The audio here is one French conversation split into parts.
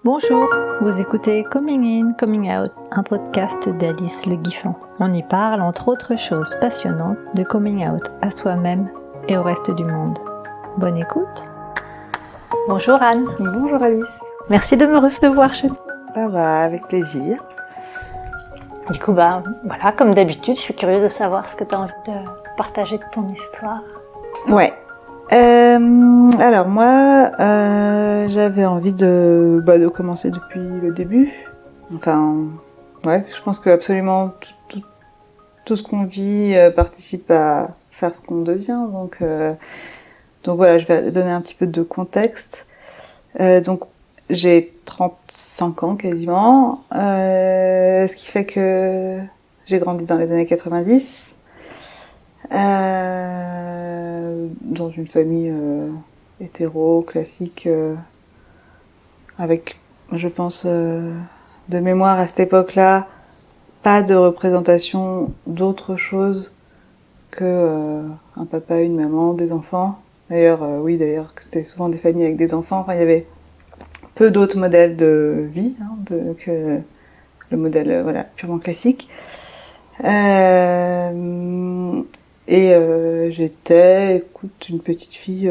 Bonjour, vous écoutez Coming In, Coming Out, un podcast d'Alice Le Guiffant. On y parle, entre autres choses passionnantes, de coming out à soi-même et au reste du monde. Bonne écoute. Bonjour Anne. Bonjour Alice. Merci de me recevoir chez vous. Ça va, avec plaisir. Du coup, voilà, comme d'habitude, je suis curieuse de savoir ce que tu as envie de partager de ton histoire. Ouais. Alors moi, j'avais envie de commencer depuis le début. Enfin, ouais, je pense que absolument tout ce qu'on vit participe à faire ce qu'on devient. Donc voilà, je vais donner un petit peu de contexte. Donc j'ai 35 ans quasiment, ce qui fait que j'ai grandi dans les années 90. Dans une famille hétéro, classique, avec, je pense, de mémoire à cette époque-là, pas de représentation d'autre chose que un papa, une maman, des enfants. D'ailleurs, que c'était souvent des familles avec des enfants. Enfin, il y avait peu d'autres modèles de vie que le modèle purement classique. J'étais, une petite fille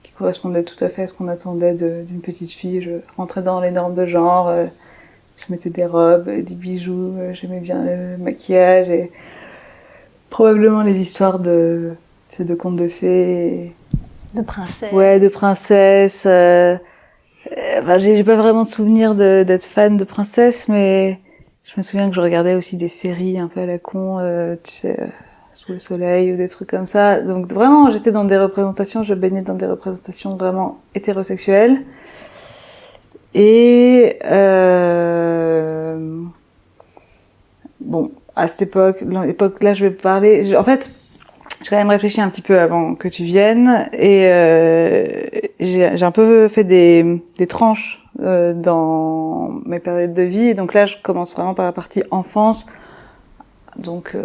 qui correspondait tout à fait à ce qu'on attendait d'une petite fille. Je rentrais dans les normes de genre, je mettais des robes, des bijoux, j'aimais bien le maquillage et probablement les histoires de contes de fées. De princesse. Ouais, de princesse. J'ai pas vraiment de souvenir d'être fan de princesse, mais je me souviens que je regardais aussi des séries un peu à la con, Sous le soleil ou des trucs comme ça. Donc vraiment, j'étais dans des représentations, je baignais dans des représentations vraiment hétérosexuelles. Et à cette époque, là, je vais parler. En fait, j'ai quand même réfléchi un petit peu avant que tu viennes, et j'ai un peu fait des tranches dans mes périodes de vie. Et donc là, je commence vraiment par la partie enfance. Donc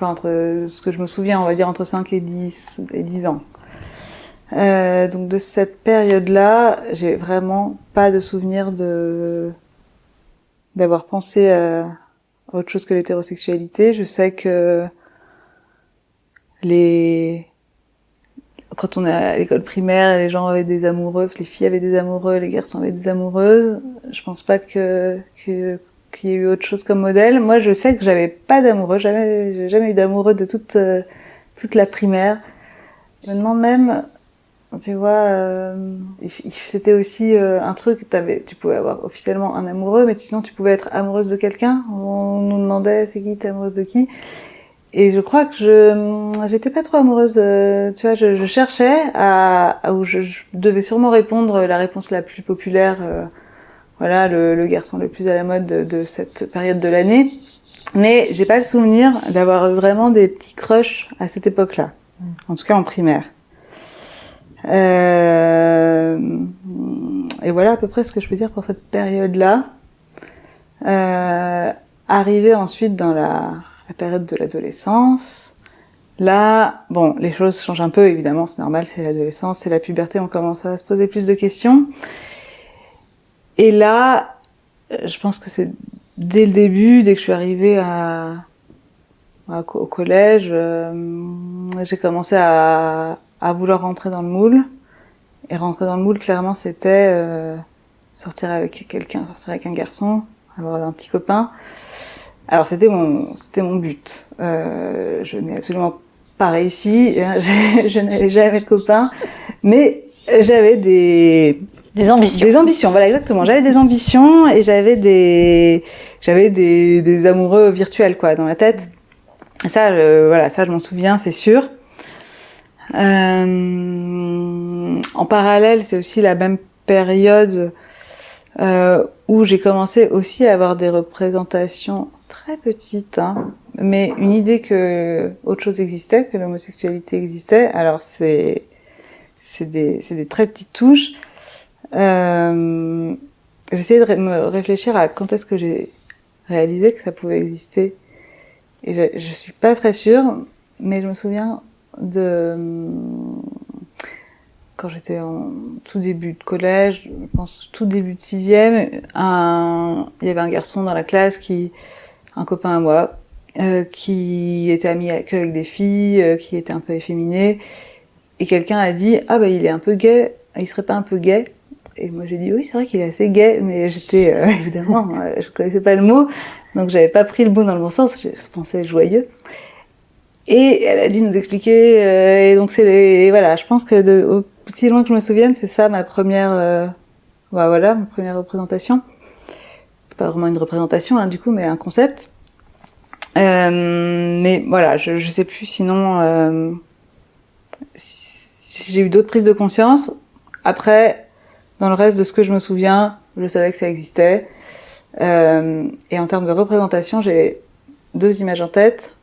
entre ce que je me souviens, on va dire entre 5 et 10 ans. Donc de cette période-là, j'ai vraiment pas de souvenir d'avoir pensé à autre chose que l'hétérosexualité. Je sais que quand on est à l'école primaire, les gens avaient des amoureux, les filles avaient des amoureux, les garçons avaient des amoureuses. Je pense pas qu'il y ait eu autre chose comme modèle. Moi, je sais que j'avais pas d'amoureux, j'ai jamais eu d'amoureux de toute la primaire. Je me demande même, tu vois, c'était aussi un truc, tu pouvais avoir officiellement un amoureux, mais sinon tu pouvais être amoureuse de quelqu'un. On nous demandait, c'est qui, t'es amoureuse de qui? Et je crois que j'étais pas trop amoureuse, tu vois, je cherchais où je devais sûrement répondre la réponse la plus populaire, le garçon le plus à la mode de cette période de l'année. Mais j'ai pas le souvenir d'avoir eu vraiment des petits crushs à cette époque-là. En tout cas en primaire. Et voilà à peu près ce que je peux dire pour cette période-là. Arrivé ensuite dans la période de l'adolescence. Là, les choses changent un peu, évidemment, c'est normal, c'est l'adolescence, c'est la puberté, on commence à se poser plus de questions. Et là, je pense que c'est dès le début, dès que je suis arrivée au collège, j'ai commencé à vouloir rentrer dans le moule. Et rentrer dans le moule, clairement, c'était sortir avec quelqu'un, sortir avec un garçon, avoir un petit copain. Alors c'était mon but. Je n'ai absolument pas réussi. Je n'avais jamais de copain, mais j'avais des ambitions. Des ambitions, voilà, exactement. J'avais des ambitions et j'avais des amoureux virtuels, quoi, dans ma tête. Et ça, je m'en souviens, c'est sûr. En parallèle, c'est aussi la même période où j'ai commencé aussi à avoir des représentations très petites, mais une idée que autre chose existait, que l'homosexualité existait. Alors c'est des très petites touches. J'essayais de me réfléchir à quand est-ce que j'ai réalisé que ça pouvait exister. Et je suis pas très sûre, mais je me souviens de quand j'étais en tout début de collège, je pense tout début de sixième, il y avait un garçon dans la classe un copain à moi, qui était ami qu'avec des filles, qui était un peu efféminé, et quelqu'un a dit ah bah il est un peu gay, il serait pas un peu gay? Et moi j'ai dit oui c'est vrai qu'il est assez gay, mais j'étais évidemment je connaissais pas le mot, donc j'avais pas pris le mot dans le bon sens, je pensais joyeux. Et elle a dû nous expliquer, et donc voilà, je pense que aussi loin que je me souvienne, c'est ça ma première, ma première représentation. Pas vraiment une représentation, hein, du coup, mais un concept. Mais voilà, je sais plus sinon si j'ai eu d'autres prises de conscience. Après, dans le reste de ce que je me souviens, je savais que ça existait. Et en termes de représentation, j'ai 2 images en tête.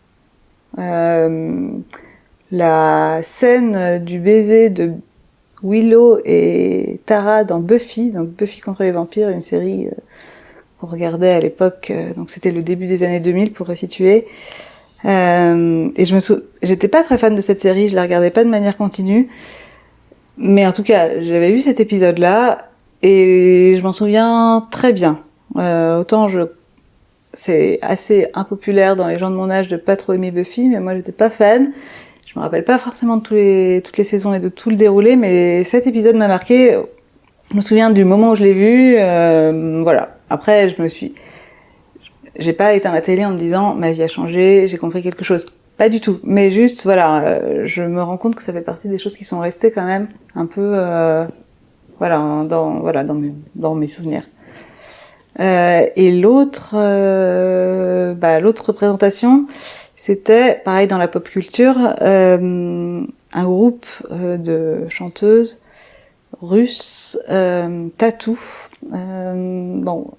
La scène du baiser de Willow et Tara dans Buffy contre les vampires, une série qu'on regardait à l'époque, donc c'était le début des années 2000 pour resituer. Et j'étais pas très fan de cette série, je la regardais pas de manière continue, mais en tout cas j'avais vu cet épisode-là et je m'en souviens très bien. Autant c'est assez impopulaire dans les gens de mon âge de pas trop aimer Buffy, mais moi j'étais pas fan. Je me rappelle pas forcément de toutes les saisons et de tout le déroulé, mais cet épisode m'a marqué. Je me souviens du moment où je l'ai vu, voilà. Après, j'ai pas éteint la télé en me disant ma vie a changé, j'ai compris quelque chose. Pas du tout. Mais juste, voilà, je me rends compte que ça fait partie des choses qui sont restées quand même un peu, dans mes souvenirs. Et l'autre représentation, c'était pareil dans la pop culture, un groupe de chanteuses russes, Tattoo,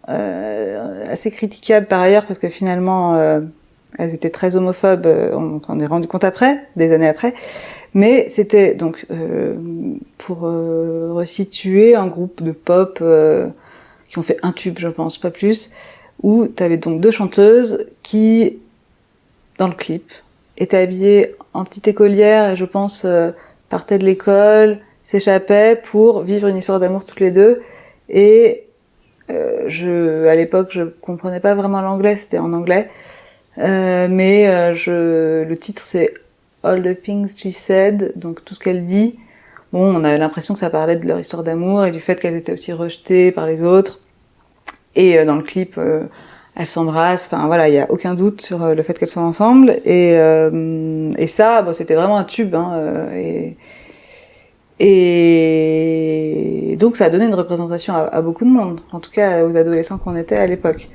assez critiquable par ailleurs parce que finalement elles étaient très homophobes, on s'en est rendu compte après, des années après, mais c'était donc pour resituer un groupe de pop qui ont fait un tube, je pense, pas plus, où t'avais donc 2 chanteuses qui, dans le clip, étaient habillées en petite écolière et je pense partaient de l'école, s'échappaient pour vivre une histoire d'amour toutes les 2. Et à l'époque, je comprenais pas vraiment l'anglais, c'était en anglais, mais le titre c'est All the Things She Said, donc tout ce qu'elle dit. Bon, on avait l'impression que ça parlait de leur histoire d'amour et du fait qu'elles étaient aussi rejetées par les autres. Et dans le clip, elles s'embrassent. Enfin voilà, il y a aucun doute sur le fait qu'elles soient ensemble. Et ça, c'était vraiment un tube. Et donc ça a donné une représentation à beaucoup de monde. En tout cas, aux adolescents qu'on était à l'époque.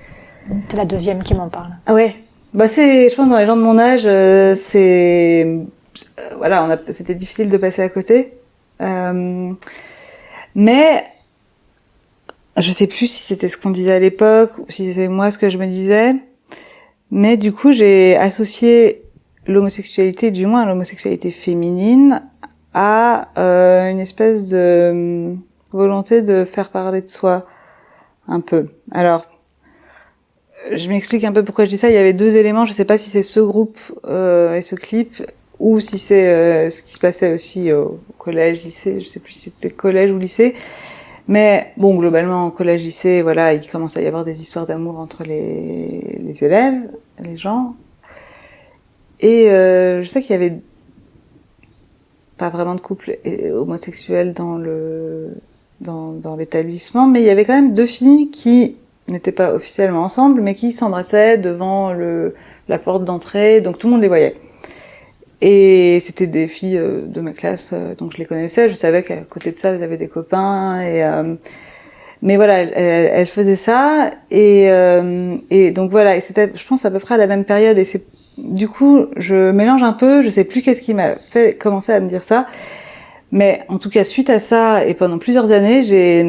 C'est la deuxième qui m'en parle. Ah ouais. Je pense dans les gens de mon âge, c'était difficile de passer à côté. Mais je sais plus si c'était ce qu'on disait à l'époque ou si c'était moi ce que je me disais, mais du coup j'ai associé l'homosexualité, du moins l'homosexualité féminine, à une espèce de volonté de faire parler de soi un peu. Alors je m'explique un peu pourquoi je dis ça. Il y avait 2 éléments, je sais pas si c'est ce groupe et ce clip ou si c'est ce qui se passait aussi au collège, lycée, je sais plus si c'était collège ou lycée. Mais bon, globalement, collège, lycée, voilà, il commence à y avoir des histoires d'amour entre les élèves, les gens. Et je sais qu'il y avait pas vraiment de couple homosexuel dans l'établissement, mais il y avait quand même 2 filles qui n'étaient pas officiellement ensemble, mais qui s'embrassaient devant la porte d'entrée, donc tout le monde les voyait. Et c'était des filles de ma classe, donc je les connaissais, je savais qu'à côté de ça, elles avaient des copains, mais voilà, elles faisaient ça, et donc voilà, et c'était, je pense, à peu près à la même période, et du coup, je mélange un peu, je sais plus qu'est-ce qui m'a fait commencer à me dire ça, mais en tout cas, suite à ça, et pendant plusieurs années, j'ai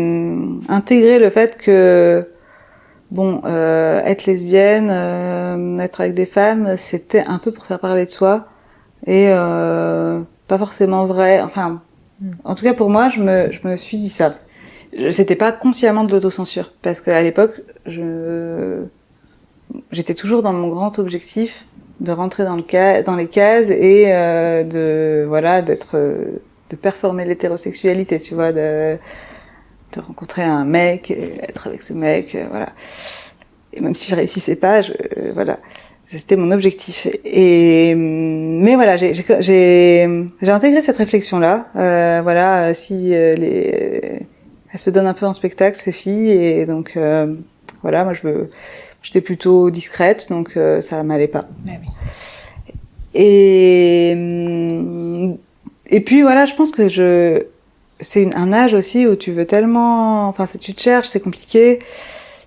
intégré le fait que, être lesbienne, être avec des femmes, c'était un peu pour faire parler de soi, et pas forcément vrai. Enfin, en tout cas pour moi, je me suis dit ça. C'était pas consciemment de l'autocensure, parce qu'à l'époque, j'étais toujours dans mon grand objectif de rentrer dans les cases et de performer l'hétérosexualité, tu vois, de rencontrer un mec, et être avec ce mec, voilà. Et même si je réussissais pas, voilà, c'était mon objectif. Mais voilà, j'ai intégré cette réflexion-là. Elles se donnent un peu en spectacle, ces filles, et donc voilà, moi j'étais plutôt discrète, donc ça m'allait pas. Mais oui. Et puis voilà, je pense que c'est un âge aussi où tu veux tellement, enfin si tu te cherches, c'est compliqué.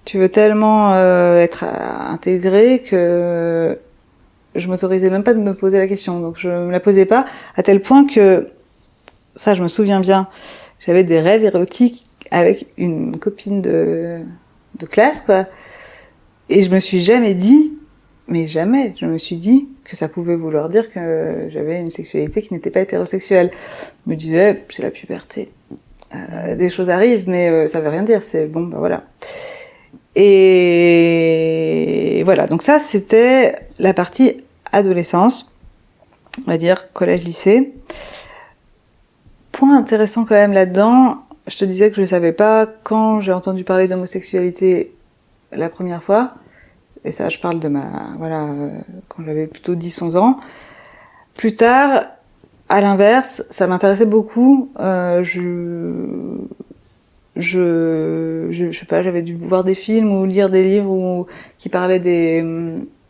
Tu veux tellement être intégré que je m'autorisais même pas de me poser la question. Donc je me la posais pas, à tel point que, ça je me souviens bien, j'avais des rêves érotiques avec une copine de classe, quoi. Et je me suis jamais dit, mais jamais, je me suis dit que ça pouvait vouloir dire que j'avais une sexualité qui n'était pas hétérosexuelle. Je me disais, c'est la puberté. Des choses arrivent, mais ça veut rien dire, c'est bon, bah voilà. Et voilà, donc ça c'était la partie adolescence, on va dire collège-lycée. Point intéressant quand même là-dedans, je te disais que je savais pas quand j'ai entendu parler d'homosexualité la première fois, et ça je parle de quand j'avais plutôt 10-11 ans. Plus tard, à l'inverse, ça m'intéressait beaucoup, je sais pas, j'avais dû voir des films ou lire des livres qui parlaient des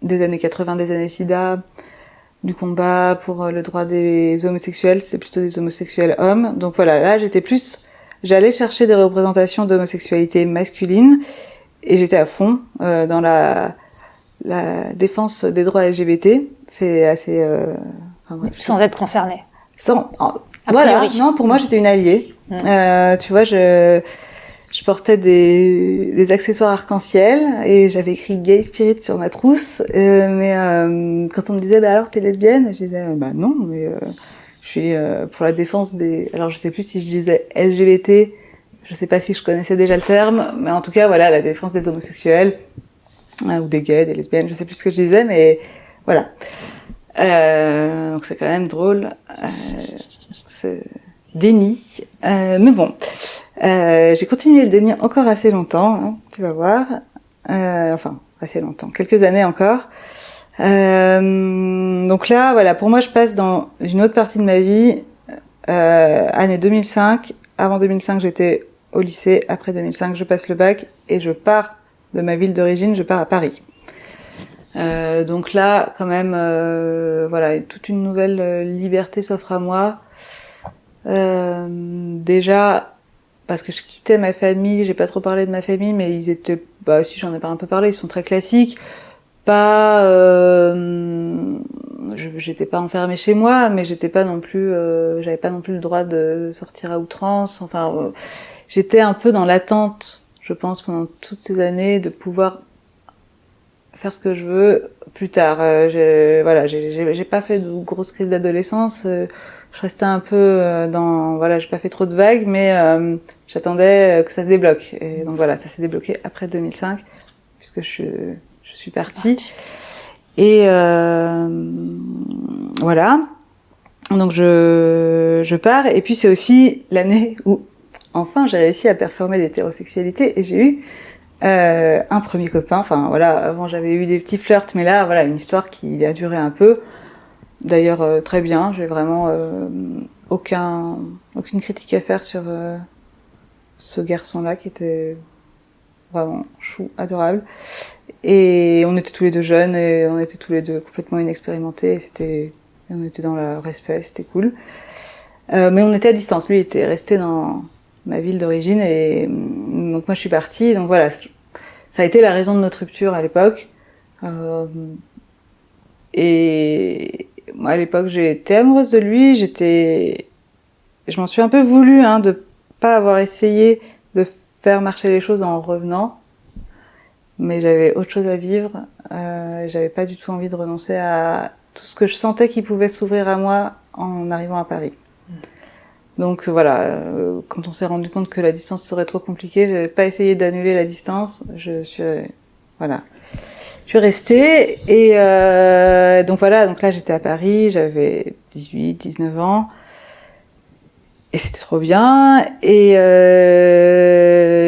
années 80, des années SIDA, du combat pour le droit des homosexuels, c'est plutôt des homosexuels hommes. Donc voilà, là j'allais chercher des représentations d'homosexualité masculine et j'étais à fond dans la défense des droits LGBT. C'est assez Sans être concernée. Voilà, non, pour moi j'étais une alliée. Tu vois, je portais des accessoires arc-en-ciel et j'avais écrit Gay Spirit sur ma trousse. Mais quand on me disait, bah alors t'es lesbienne, je disais, bah non, mais je suis pour la défense des. Alors je sais plus si je disais LGBT, je sais pas si je connaissais déjà le terme, mais en tout cas voilà, la défense des homosexuels ou des gays, des lesbiennes, je sais plus ce que je disais, mais voilà. Donc c'est quand même drôle. C'est déni. Mais bon, j'ai continué le déni encore assez longtemps, hein, tu vas voir. Enfin, assez longtemps, quelques années encore. Donc là, voilà, pour moi, je passe dans une autre partie de ma vie. Année 2005. Avant 2005, j'étais au lycée. Après 2005, je passe le bac et je pars de ma ville d'origine, je pars à Paris. Donc là, quand même, voilà, toute une nouvelle liberté s'offre à moi. Déjà, parce que je quittais ma famille, j'ai pas trop parlé de ma famille, mais ils étaient, bah si j'en ai pas un peu parlé, ils sont très classiques. Pas, j'étais pas enfermée chez moi, mais j'étais pas non plus, j'avais pas non plus le droit de sortir à outrance. Enfin, j'étais un peu dans l'attente, je pense, pendant toutes ces années, de pouvoir faire ce que je veux plus tard. J'ai pas fait de grosses crises d'adolescence. Je restais un peu j'ai pas fait trop de vagues, mais j'attendais que ça se débloque. Et donc voilà, ça s'est débloqué après 2005, puisque je suis partie. Et voilà. Donc je pars. Et puis c'est aussi l'année où enfin j'ai réussi à performer l'hétérosexualité et j'ai eu un premier copain. Enfin voilà, avant j'avais eu des petits flirts, mais là voilà, une histoire qui a duré un peu. D'ailleurs très bien, j'ai vraiment aucune critique à faire sur ce garçon-là qui était vraiment chou, adorable. Et on était tous les deux jeunes et on était tous les deux complètement inexpérimentés et on était dans le respect, c'était cool. Mais on était à distance, lui était resté dans ma ville d'origine et donc moi je suis partie. Donc voilà, ça a été la raison de notre rupture à l'époque. Et moi à l'époque j'étais amoureuse de lui, je m'en suis un peu voulu de pas avoir essayé de faire marcher les choses en revenant. Mais j'avais autre chose à vivre, j'avais pas du tout envie de renoncer à tout ce que je sentais qui pouvait s'ouvrir à moi en arrivant à Paris. Donc voilà, quand on s'est rendu compte que la distance serait trop compliquée, j'avais pas essayé d'annuler la distance, voilà. Je suis restée et donc voilà, donc là j'étais à Paris, j'avais 18, 19 ans et c'était trop bien et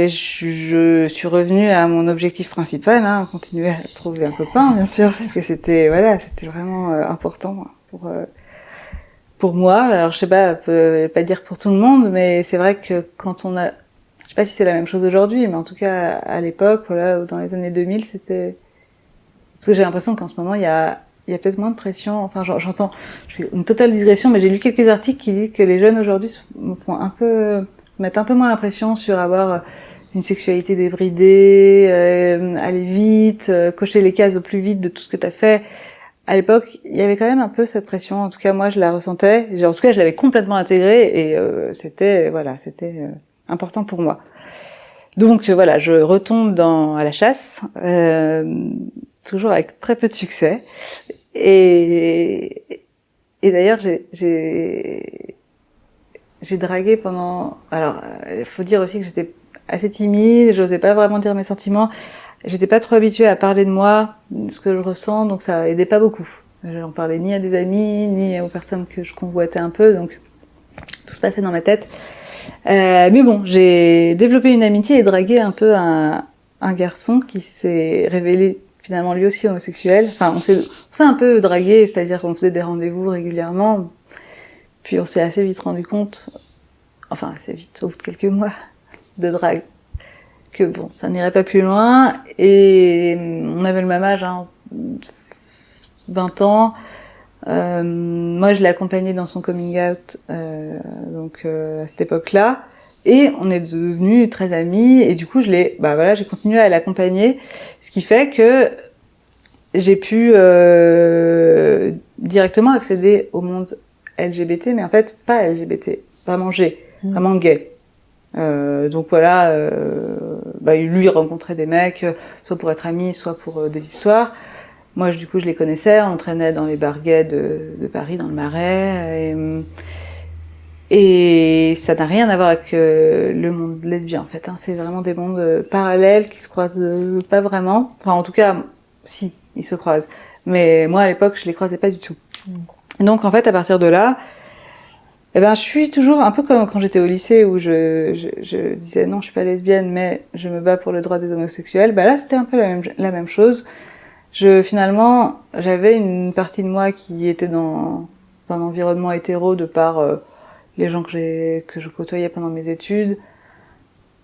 je suis revenue à mon objectif principal, continuer à trouver un copain bien sûr parce que c'était vraiment important pour moi. Alors je sais pas, peut pas dire pour tout le monde, mais c'est vrai que quand on a, je sais pas si c'est la même chose aujourd'hui, mais en tout cas à l'époque, voilà, dans les années 2000, c'était parce que j'ai l'impression qu'en ce moment il y a peut-être moins de pression. Enfin, j'entends une totale digression, mais j'ai lu quelques articles qui disent que les jeunes aujourd'hui mettent un peu moins la pression sur avoir une sexualité débridée, aller vite, cocher les cases au plus vite de tout ce que t'as fait. À l'époque, il y avait quand même un peu cette pression. En tout cas, moi, je la ressentais. En tout cas, je l'avais complètement intégrée et c'était important pour moi. Donc voilà, je retombe à la chasse, toujours avec très peu de succès. Et d'ailleurs, j'ai dragué pendant. Alors, il faut dire aussi que j'étais assez timide, j'osais pas vraiment dire mes sentiments. J'étais pas trop habituée à parler de moi, de ce que je ressens, donc ça aidait pas beaucoup. J'en parlais ni à des amis, ni aux personnes que je convoitais un peu, donc tout se passait dans ma tête. Mais bon, j'ai développé une amitié et dragué un peu un garçon qui s'est révélé finalement lui aussi homosexuel. Enfin, on s'est un peu dragué, c'est-à-dire qu'on faisait des rendez-vous régulièrement, puis on s'est assez vite rendu compte, enfin assez vite, au bout de quelques mois de drague, que bon, ça n'irait pas plus loin, et on avait le même âge, 20 ans. Moi, je l'ai accompagné dans son coming out, à cette époque-là, et on est devenus très amis, et du coup, j'ai continué à l'accompagner, ce qui fait que j'ai pu directement accéder au monde LGBT, mais en fait, pas LGBT, vraiment vraiment gay. Donc voilà, lui il rencontrait des mecs, soit pour être amis, soit pour des histoires. Moi, du coup, je les connaissais, on traînait dans les bars gays de Paris, dans le Marais, et ça n'a rien à voir avec le monde lesbien, en fait. C'est vraiment des mondes parallèles qui se croisent pas vraiment. Enfin, en tout cas, si, ils se croisent. Mais moi, à l'époque, je les croisais pas du tout. Donc, en fait, à partir de là, je suis toujours un peu comme quand j'étais au lycée où je disais non, je suis pas lesbienne, mais je me bats pour le droit des homosexuels. Là, c'était un peu la même chose. Finalement, j'avais une partie de moi qui était dans un environnement hétéro de par les gens que je côtoyais pendant mes études.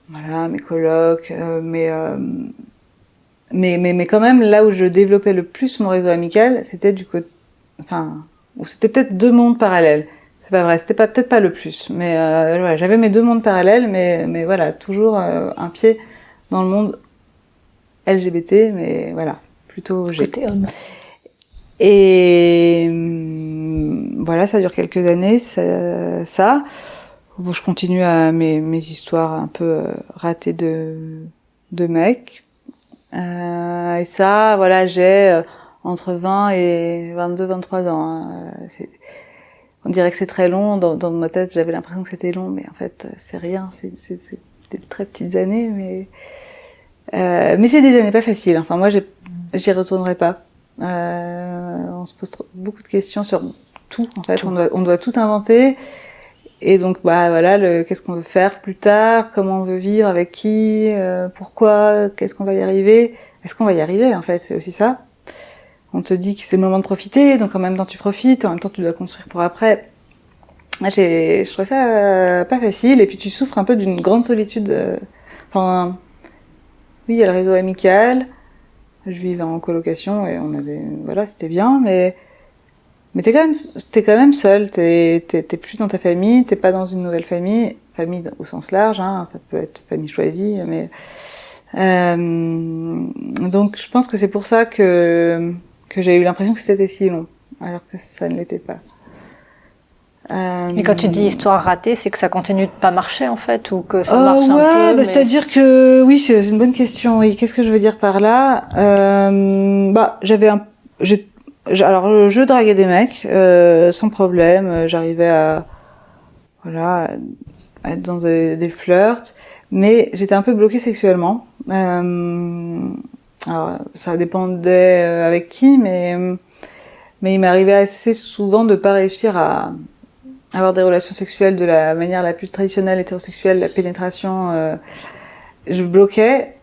Voilà, mes colocs, mais quand même, là où je développais le plus mon réseau amical, c'était où c'était peut-être deux mondes parallèles. C'est pas vrai, c'était peut-être pas le plus, mais j'avais mes deux mondes parallèles, mais voilà, toujours un pied dans le monde LGBT, mais voilà, plutôt G. Côté homme. Et voilà, ça dure quelques années, ça. Bon, je continue à mes histoires un peu ratées de mecs. Et ça, voilà, j'ai entre 20 et 22, 23 ans. On dirait que c'est très long. Dans ma tête, j'avais l'impression que c'était long, mais en fait, c'est rien. C'est des très petites années, mais c'est des années pas faciles. Enfin, moi, j'y retournerai pas. On se pose beaucoup de questions sur tout. En fait, on doit tout inventer. Et donc, voilà, qu'est-ce qu'on veut faire plus tard, comment on veut vivre, avec qui, pourquoi, qu'est-ce qu'on va y arriver, est-ce qu'on va y arriver, en fait, c'est aussi ça. On te dit que c'est le moment de profiter, donc en même temps tu profites, en même temps tu dois construire pour après. Moi, je trouvais ça pas facile, et puis tu souffres un peu d'une grande solitude. Oui, il y a le réseau amical, je vivais en colocation, et voilà, c'était bien, mais t'es quand même seul, t'es plus dans ta famille, t'es pas dans une nouvelle famille au sens large, ça peut être famille choisie, mais donc je pense que c'est pour ça que j'ai eu l'impression que c'était si long, alors que ça ne l'était pas. Et quand tu dis histoire ratée, c'est que ça continue de pas marcher en fait, ou que ça marche un peu, mais... c'est-à-dire que oui, c'est une bonne question. Oui, qu'est-ce que je veux dire par là? Je draguais des mecs sans problème. J'arrivais à être dans des flirts, mais j'étais un peu bloquée sexuellement. Alors, ça dépendait avec qui, mais il m'arrivait assez souvent de pas réussir à avoir des relations sexuelles de la manière la plus traditionnelle hétérosexuelle, la pénétration. Je bloquais.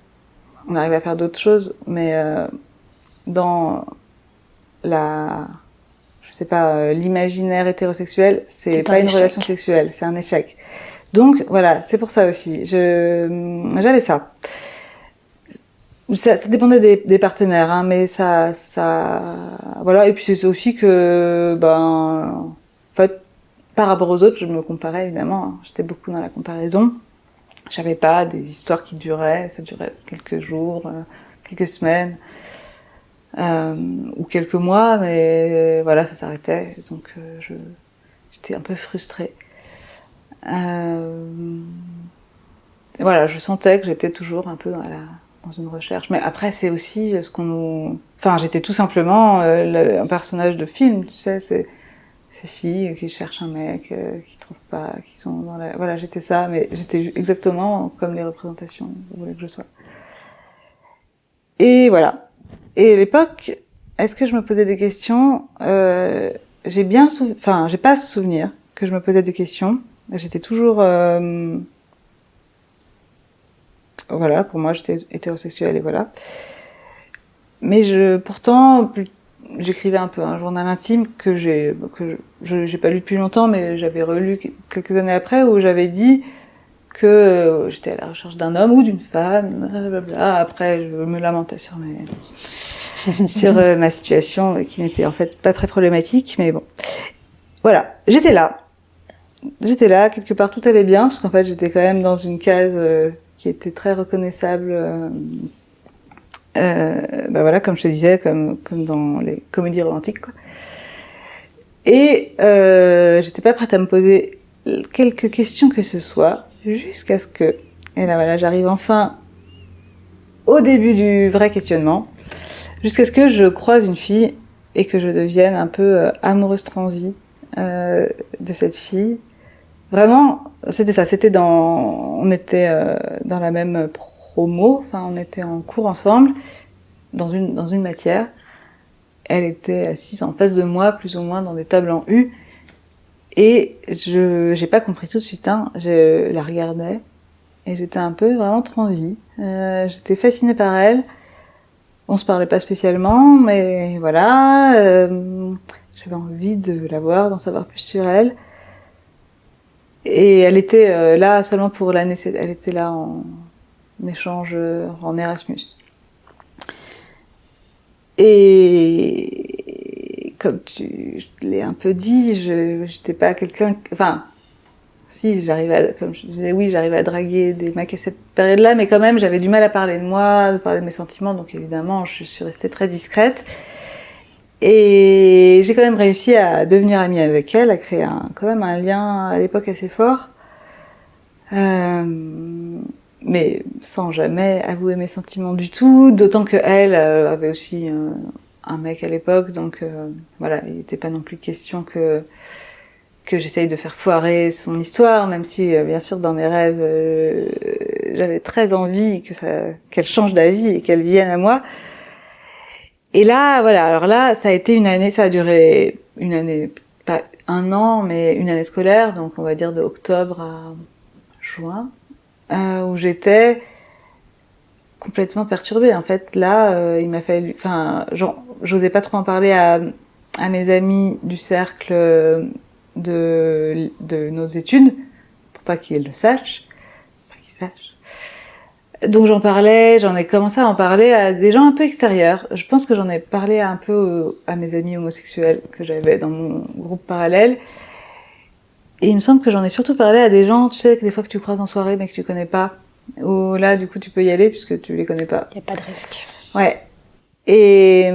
On arrivait à faire d'autres choses, mais dans l'imaginaire hétérosexuel, c'est pas une relation sexuelle, c'est un échec. Donc voilà, c'est pour ça aussi. J'avais ça. Ça dépendait des partenaires, hein, mais ça, voilà. Et puis c'est aussi que, en fait, par rapport aux autres, je me comparais évidemment. Hein. J'étais beaucoup dans la comparaison. J'avais pas des histoires qui duraient. Ça durait quelques jours, quelques semaines. Ou quelques mois, mais voilà, ça s'arrêtait, donc j'étais un peu frustrée. Voilà, je sentais que j'étais toujours un peu dans une recherche, mais après c'est aussi ce qu'on nous... Enfin, j'étais tout simplement un personnage de film, tu sais, c'est ces filles qui cherchent un mec, qui trouvent pas, qui sont dans la... Voilà, j'étais ça, mais j'étais exactement comme les représentations voulaient que je sois. Et voilà. Et à l'époque, est-ce que je me posais des questions j'ai pas ce souvenir que je me posais des questions. J'étais toujours... voilà, pour moi, j'étais hétérosexuelle et voilà. Mais pourtant, j'écrivais un peu un journal intime que j'ai pas lu depuis longtemps, mais j'avais relu quelques années après, où j'avais dit que j'étais à la recherche d'un homme ou d'une femme, blablabla. Après, je me lamentais sur ma situation, qui n'était en fait pas très problématique, mais bon. Voilà, j'étais là, quelque part tout allait bien, parce qu'en fait j'étais quand même dans une case qui était très reconnaissable, voilà, comme je te disais, comme dans les comédies romantiques, quoi. Et j'étais pas prête à me poser quelques questions que ce soit, jusqu'à ce que, et là voilà, j'arrive enfin au début du vrai questionnement, jusqu'à ce que je croise une fille et que je devienne un peu amoureuse transie de cette fille. Vraiment, c'était ça. On était dans la même promo. Enfin, on était en cours ensemble dans une matière. Elle était assise en face de moi, plus ou moins dans des tables en U. Et j'ai pas compris tout de suite. Hein. Je la regardais et j'étais un peu vraiment transie. J'étais fascinée par elle. On se parlait pas spécialement, mais voilà. J'avais envie de la voir, d'en savoir plus sur elle. Et elle était là seulement pour l'année. Elle était là en échange en Erasmus. Et comme je l'ai un peu dit, j'étais pas quelqu'un... Enfin, si, comme je disais, oui, j'arrivais à draguer des mecs à cette période-là, mais quand même, j'avais du mal à parler de moi, de parler de mes sentiments, donc évidemment, je suis restée très discrète. Et j'ai quand même réussi à devenir amie avec elle, à créer quand même un lien à l'époque assez fort, mais sans jamais avouer mes sentiments du tout, d'autant que elle avait aussi un mec à l'époque, donc voilà, il n'était pas non plus question que j'essaye de faire foirer son histoire, même si bien sûr dans mes rêves j'avais très envie qu'elle change d'avis et qu'elle vienne à moi. Et là, voilà, alors là, ça a été une année, ça a duré une année, pas un an, mais une année scolaire, donc on va dire de octobre à juin, où j'étais complètement perturbée. En fait, là, il m'a fallu, j'osais pas trop en parler à mes amis du cercle de nos études, pour pas qu'ils le sachent, Donc j'en ai commencé à en parler à des gens un peu extérieurs. Je pense que j'en ai parlé un peu à mes amis homosexuels que j'avais dans mon groupe parallèle. Et il me semble que j'en ai surtout parlé à des gens, tu sais, que des fois que tu croises en soirée mais que tu connais pas. Ou là, du coup, tu peux y aller puisque tu les connais pas. Il n'y a pas de risque. Ouais. Et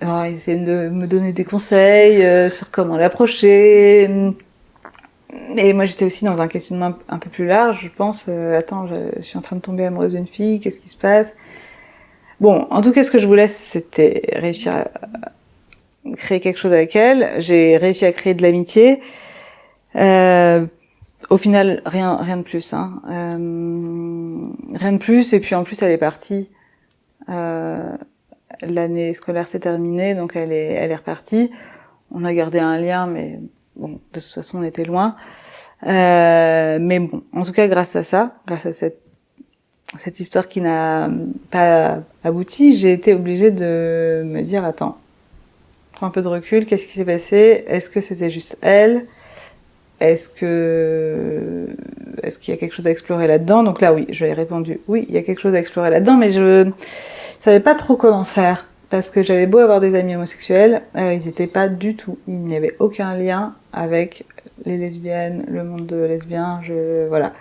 alors, ils essayaient de me donner des conseils sur comment l'approcher. Mais moi, j'étais aussi dans un questionnement un peu plus large, je pense. Attends, je suis en train de tomber amoureuse d'une fille, qu'est-ce qui se passe? Bon, en tout cas, ce que je voulais, c'était réussir à créer quelque chose avec elle. J'ai réussi à créer de l'amitié. Au final, rien de plus, hein. Rien de plus. Et puis en plus, elle est partie. L'année scolaire s'est terminée, donc elle est repartie. On a gardé un lien, mais bon, de toute façon, on était loin. Mais bon, en tout cas, grâce à cette histoire qui n'a pas abouti, j'ai été obligée de me dire, attends, prends un peu de recul, qu'est-ce qui s'est passé? Est-ce que c'était juste elle? Est-ce qu'il y a quelque chose à explorer là-dedans? Donc là, oui, je lui ai répondu, oui, il y a quelque chose à explorer là-dedans, mais je savais pas trop comment faire, parce que j'avais beau avoir des amis homosexuels, ils étaient pas du tout, il n'y avait aucun lien avec les lesbiennes, le monde de lesbiens, voilà.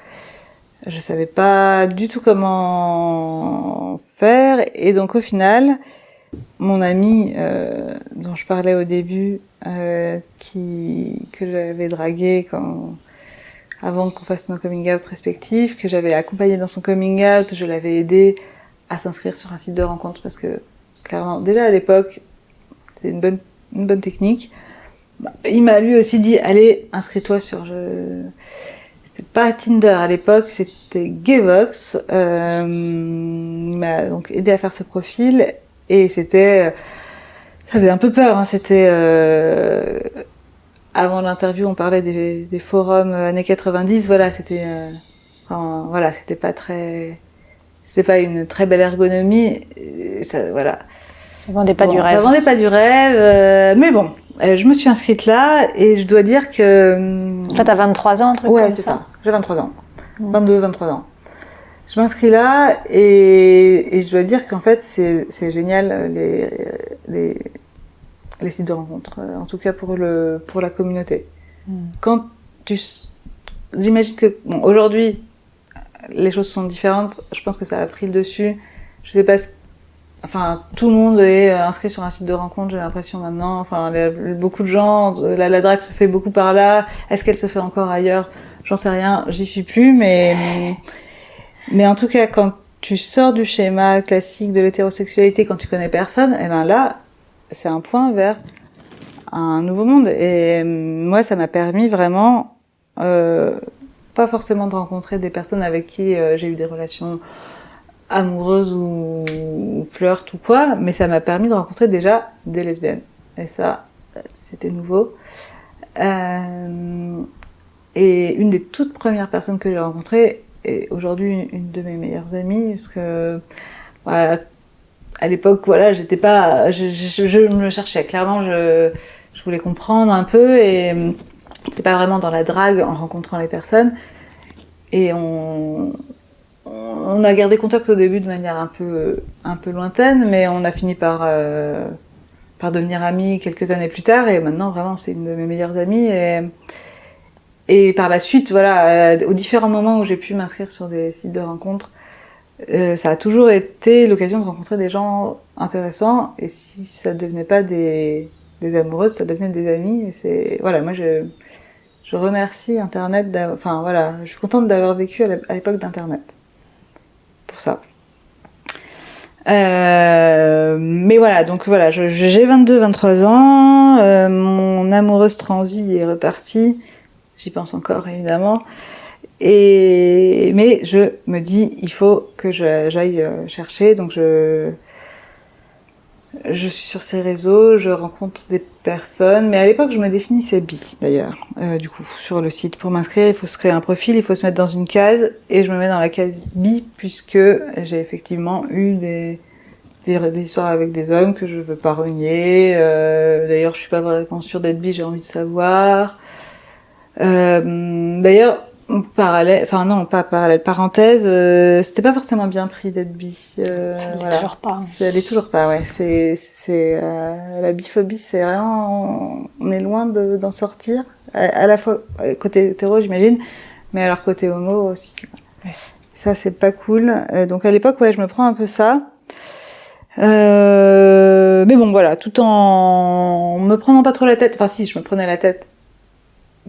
Je savais pas du tout comment faire, et donc au final, mon ami dont je parlais au début, que j'avais dragué avant qu'on fasse nos coming out respectifs, que j'avais accompagné dans son coming out, je l'avais aidé à s'inscrire sur un site de rencontre parce que clairement, déjà à l'époque, c'est une bonne technique. Il m'a lui aussi dit, allez, inscris-toi sur c'était pas Tinder à l'époque, c'était Gayvox. Il m'a donc aidé à faire ce profil et ça faisait un peu peur, hein. C'était avant l'interview, on parlait des forums années 90. Voilà, c'était pas une très belle ergonomie. Voilà. Ça vendait pas du rêve. Ça vendait pas du rêve, mais bon. Je me suis inscrite là et je dois dire que... Là, t'as 23 ans, un truc comme ça. Ouais, c'est ça. J'ai 23 ans. 22, 23 ans. Je m'inscris là et je dois dire qu'en fait, c'est génial, les sites de rencontres. En tout cas pour la communauté. Quand j'imagine que, bon, aujourd'hui, les choses sont différentes. Je pense que ça a pris le dessus. Je sais pas tout le monde est inscrit sur un site de rencontre, j'ai l'impression maintenant. Enfin, beaucoup de gens, la drague se fait beaucoup par là. Est-ce qu'elle se fait encore ailleurs? J'en sais rien, j'y suis plus, mais en tout cas, quand tu sors du schéma classique de l'hétérosexualité, quand tu connais personne, et ben là, c'est un point vers un nouveau monde. Et moi, ça m'a permis vraiment, pas forcément de rencontrer des personnes avec qui j'ai eu des relations amoureuse ou flirt ou quoi, mais ça m'a permis de rencontrer déjà des lesbiennes. Et ça, c'était nouveau. Et une des toutes premières personnes que j'ai rencontrées est aujourd'hui une de mes meilleures amies, parce que voilà, à l'époque, voilà, j'étais pas, je me cherchais clairement, je voulais comprendre un peu et j'étais pas vraiment dans la drague en rencontrant les personnes. Et on a gardé contact au début de manière un peu lointaine, mais on a fini par devenir amis quelques années plus tard, et maintenant vraiment c'est une de mes meilleures amies. Et par la suite, voilà, aux différents moments où j'ai pu m'inscrire sur des sites de rencontres, ça a toujours été l'occasion de rencontrer des gens intéressants, et si ça devenait pas des amoureuses, ça devenait des amis. Et c'est voilà, moi je remercie Internet. Enfin voilà, je suis contente d'avoir vécu à l'époque d'Internet. Pour ça. Mais voilà, donc voilà, j'ai 22-23 ans, mon amoureuse transi est repartie, j'y pense encore évidemment, mais je me dis, il faut que j'aille chercher, donc je suis sur ces réseaux, je rencontre des personnes, mais à l'époque je me définissais bi d'ailleurs. Du coup, sur le site, pour m'inscrire, il faut se créer un profil, il faut se mettre dans une case, et je me mets dans la case bi puisque j'ai effectivement eu des histoires avec des hommes que je veux pas renier. D'ailleurs, je suis pas vraiment sûre d'être bi, j'ai envie de savoir. D'ailleurs, parenthèse, c'était pas forcément bien pris d'être bi. Ça l'est toujours pas. Ça l'est toujours pas, ouais. C'est la biphobie, c'est vraiment, on est loin d'en sortir. À la fois côté hétéro, j'imagine, mais alors côté homo aussi. Ouais. Ça, c'est pas cool. Donc à l'époque, ouais, je me prends un peu ça. Mais bon, voilà, tout en me prenant pas trop la tête. Enfin, si, je me prenais la tête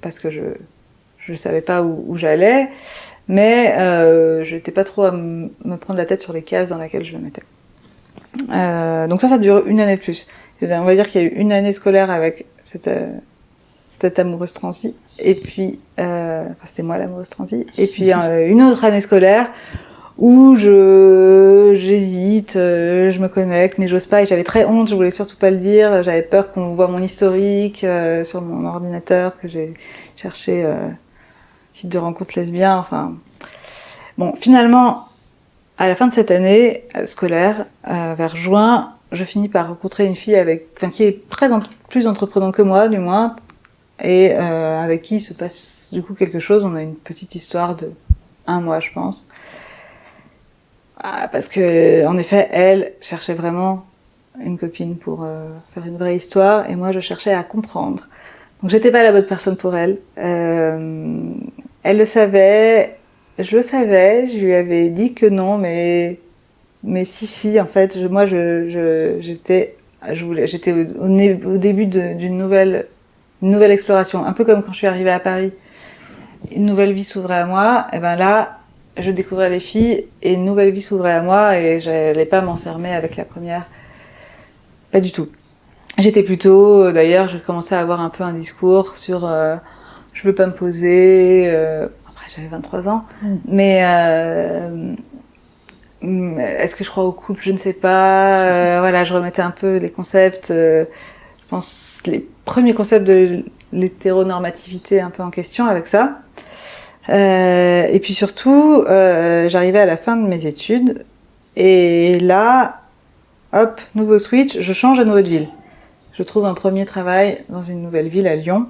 parce que je savais pas où j'allais, mais j'étais pas trop à me prendre la tête sur les cases dans lesquelles je me mettais. Donc ça dure une année de plus. On va dire qu'il y a eu une année scolaire avec cette amoureuse transi, et puis c'était moi l'amoureuse transi, et puis une autre année scolaire où j'hésite, je me connecte, mais j'ose pas, et j'avais très honte, je voulais surtout pas le dire, j'avais peur qu'on voit mon historique sur mon ordinateur, que j'ai cherché site de rencontres lesbiens, enfin... Bon, finalement, à la fin de cette année scolaire, vers juin, je finis par rencontrer une fille qui est plus entreprenante que moi, du moins, et avec qui il se passe du coup quelque chose. On a une petite histoire de 1 mois, je pense. Parce que, en effet, elle cherchait vraiment une copine pour faire une vraie histoire, et moi, je cherchais à comprendre. Donc, j'étais pas la bonne personne pour elle. Elle le savait, je le savais, je lui avais dit que non, mais si, en fait, j'étais au début d'une nouvelle exploration, un peu comme quand je suis arrivée à Paris. Une nouvelle vie s'ouvrait à moi, et ben là, je découvrais les filles, et une nouvelle vie s'ouvrait à moi, et j'allais pas m'enfermer avec la première. Pas du tout. J'étais plutôt, d'ailleurs, je commençais à avoir un peu un discours sur je veux pas me poser, après j'avais 23 ans, mais est-ce que je crois au couple, je ne sais pas, voilà, je remettais un peu les concepts, je pense les premiers concepts de l'hétéronormativité un peu en question avec ça. Et puis surtout, j'arrivais à la fin de mes études, et là, hop, nouveau switch, je change à nouveau de ville. Je trouve un premier travail dans une nouvelle ville à Lyon.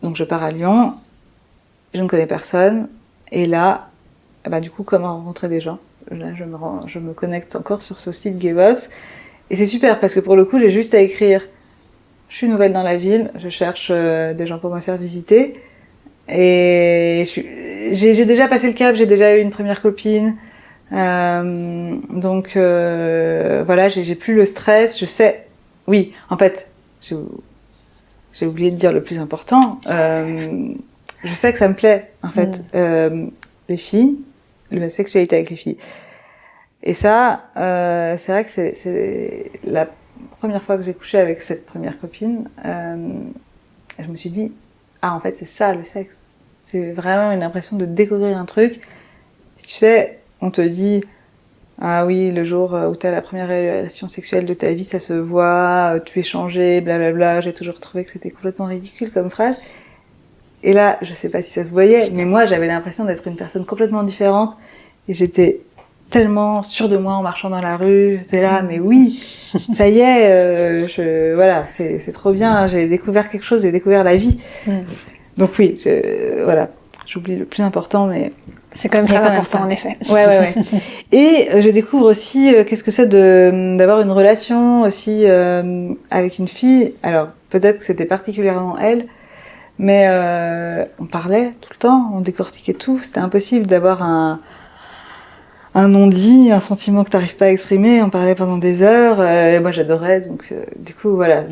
Donc je pars à Lyon, je ne connais personne, et là, du coup, comment rencontrer des gens? Là, je me connecte encore sur ce site Gaybox, et c'est super parce que pour le coup, j'ai juste à écrire. Je suis nouvelle dans la ville, je cherche des gens pour me faire visiter, et j'ai déjà passé le cap, j'ai déjà eu une première copine, donc voilà, j'ai plus le stress, je sais. Oui, en fait, j'ai oublié de dire le plus important. Je sais que ça me plaît, en fait, les filles, la sexualité avec les filles. Et ça, c'est vrai que c'est la première fois que j'ai couché avec cette première copine. Je me suis dit, en fait, c'est ça le sexe. J'ai vraiment une impression de découvrir un truc. Tu sais, on te dit, ah oui, le jour où t'as la première relation sexuelle de ta vie, ça se voit, tu es changé, blablabla. J'ai toujours trouvé que c'était complètement ridicule comme phrase. Et là, je sais pas si ça se voyait, mais moi, j'avais l'impression d'être une personne complètement différente. Et j'étais tellement sûre de moi en marchant dans la rue. J'étais là, mais oui, ça y est, voilà, c'est trop bien. J'ai découvert quelque chose, j'ai découvert la vie. Donc oui, voilà, j'oublie le plus important, mais... C'est quand même très important, en effet. Ouais. Et je découvre aussi qu'est-ce que c'est d'avoir une relation aussi avec une fille. Alors, peut-être que c'était particulièrement elle, mais on parlait tout le temps, on décortiquait tout. C'était impossible d'avoir un non-dit, un sentiment que t'arrives pas à exprimer. On parlait pendant des heures, et moi j'adorais, donc du coup voilà.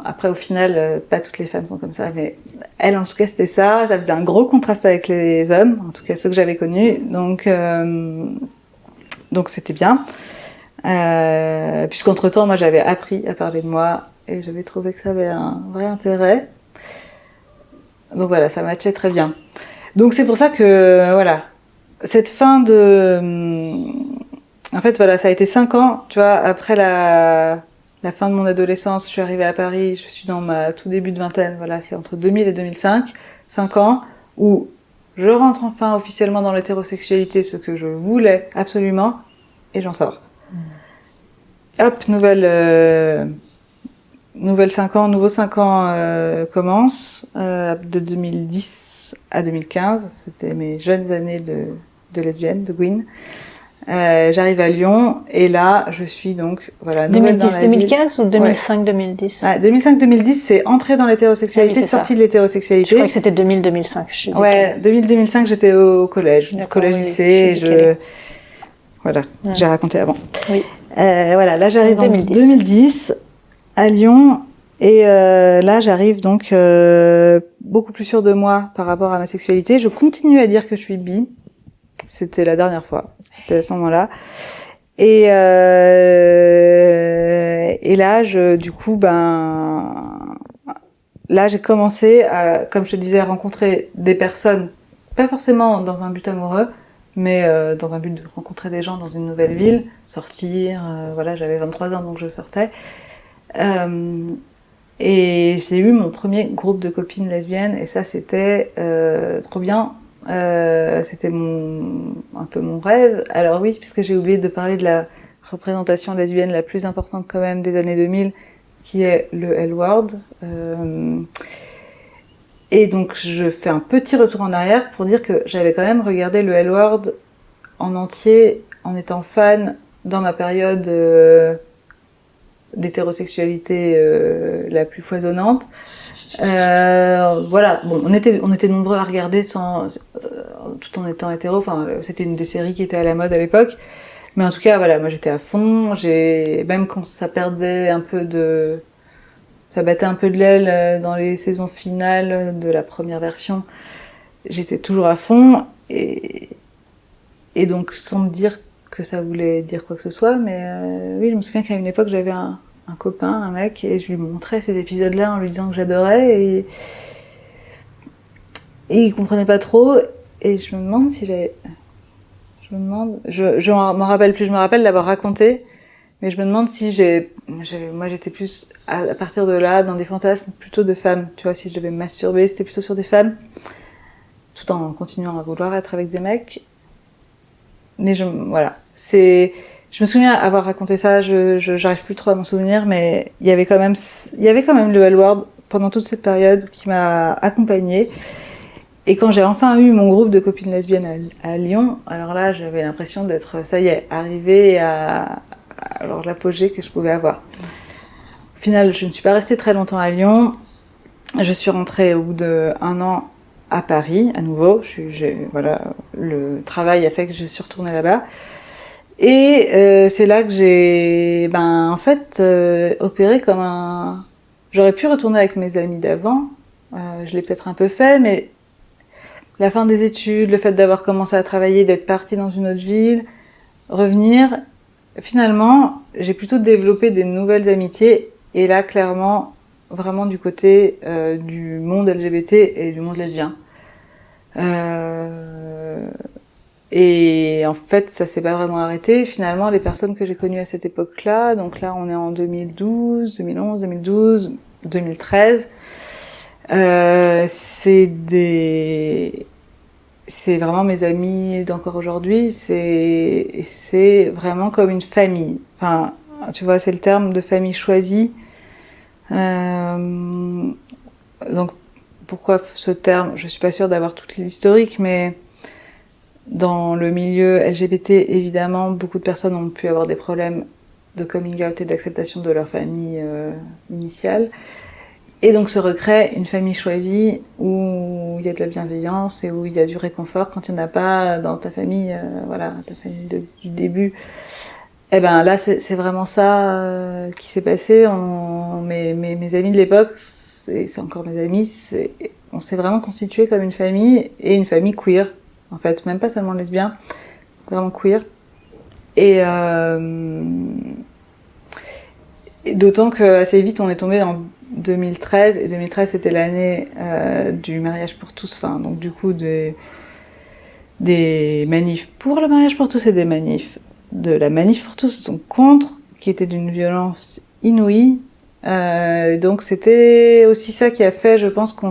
Après au final, pas toutes les femmes sont comme ça, mais elle en tout cas c'était ça. Ça faisait un gros contraste avec les hommes, en tout cas ceux que j'avais connus, donc c'était bien. Puisqu'entre temps moi j'avais appris à parler de moi, et j'avais trouvé que ça avait un vrai intérêt. Donc voilà, ça matchait très bien. Donc c'est pour ça que voilà. Cette fin en fait, voilà, ça a été 5 ans, tu vois, après la fin de mon adolescence, je suis arrivée à Paris, je suis dans ma tout début de vingtaine, voilà, c'est entre 2000 et 2005, 5 ans, où je rentre enfin officiellement dans l'hétérosexualité, ce que je voulais absolument, et j'en sors. Hop, nouveau 5 ans commence, de 2010 à 2015, c'était mes jeunes années de lesbienne, de Gwyn. J'arrive à Lyon, et là, je suis donc, voilà, nouvelle 2010, dans la 2015 ville. Ou 2005-2010? 2005-2010, c'est entrée dans l'hétérosexualité, sortie de l'hétérosexualité. Je crois que c'était 2000-2005. Ouais, 2000-2005, j'étais au collège, lycée, voilà, j'ai raconté avant. Oui. Voilà, là, j'arrive en 2010 à Lyon, et là, j'arrive donc beaucoup plus sûre de moi par rapport à ma sexualité. Je continue à dire que je suis bi. C'était la dernière fois. C'était à ce moment-là. Et là, du coup, là, j'ai commencé à, comme je te disais, à rencontrer des personnes, pas forcément dans un but amoureux, mais dans un but de rencontrer des gens dans une nouvelle ville, sortir, voilà, j'avais 23 ans, donc je sortais. Et j'ai eu mon premier groupe de copines lesbiennes, et ça, c'était trop bien. C'était un peu mon rêve. Alors oui, puisque j'ai oublié de parler de la représentation lesbienne la plus importante quand même des années 2000, qui est le L-Word. Et donc je fais un petit retour en arrière pour dire que j'avais quand même regardé le L-Word en entier en étant fan dans ma période d'hétérosexualité la plus foisonnante. Voilà, bon, on était nombreux à regarder tout en étant hétéro. Enfin, c'était une des séries qui était à la mode à l'époque. Mais en tout cas, voilà, moi j'étais à fond. Même quand ça battait un peu de l'aile dans les saisons finales de la première version, j'étais toujours à fond. Et donc, sans me dire que ça voulait dire quoi que ce soit, mais oui, je me souviens qu'à une époque, j'avais un copain, un mec, et je lui montrais ces épisodes-là en lui disant que j'adorais, et il comprenait pas trop, et je me demande si je m'en rappelle plus, je me rappelle l'avoir raconté, mais je me demande si moi j'étais plus, à partir de là, dans des fantasmes plutôt de femmes, tu vois, si je devais me masturber, c'était plutôt sur des femmes, tout en continuant à vouloir être avec des mecs. Mais voilà, je me souviens avoir raconté ça, j'arrive plus trop à m'en souvenir, mais il y avait quand même le L-Word pendant toute cette période qui m'a accompagnée. Et quand j'ai enfin eu mon groupe de copines lesbiennes à Lyon, alors là, j'avais l'impression d'être, ça y est, arrivée à l'apogée que je pouvais avoir. Au final, je ne suis pas restée très longtemps à Lyon. Je suis rentrée au bout d'1 an à Paris, à nouveau. Voilà, le travail a fait que je suis retournée là-bas. Et c'est là que j'ai, en fait, opéré comme un... J'aurais pu retourner avec mes amis d'avant. Je l'ai peut-être un peu fait, mais la fin des études, le fait d'avoir commencé à travailler, d'être partie dans une autre ville, revenir, finalement, j'ai plutôt développé des nouvelles amitiés. Et là, clairement, vraiment du côté du monde LGBT et du monde lesbien. Et en fait, ça s'est pas vraiment arrêté. Finalement, les personnes que j'ai connues à cette époque-là, donc là, on est en 2012, 2011, 2012, 2013, c'est vraiment mes amis d'encore aujourd'hui. C'est vraiment comme une famille. Enfin, tu vois, c'est le terme de famille choisie. Donc, pourquoi ce terme? Je suis pas sûre d'avoir toute l'historique, mais dans le milieu LGBT, évidemment, beaucoup de personnes ont pu avoir des problèmes de coming out et d'acceptation de leur famille initiale. Et donc se recrée une famille choisie où il y a de la bienveillance et où il y a du réconfort quand il n'y en a pas dans ta famille, voilà, ta famille du début. Et ben là, c'est vraiment ça qui s'est passé. Mes amis de l'époque, c'est encore mes amis, on s'est vraiment constitué comme une famille, et une famille queer, en fait, même pas seulement lesbien, vraiment queer. Et d'autant que assez vite, on est tombé en 2013, et 2013 c'était l'année du mariage pour tous, enfin donc du coup des manifs pour le mariage pour tous et des manifs de la manif pour tous, donc contre, qui était d'une violence inouïe. Donc c'était aussi ça qui a fait, je pense, qu'on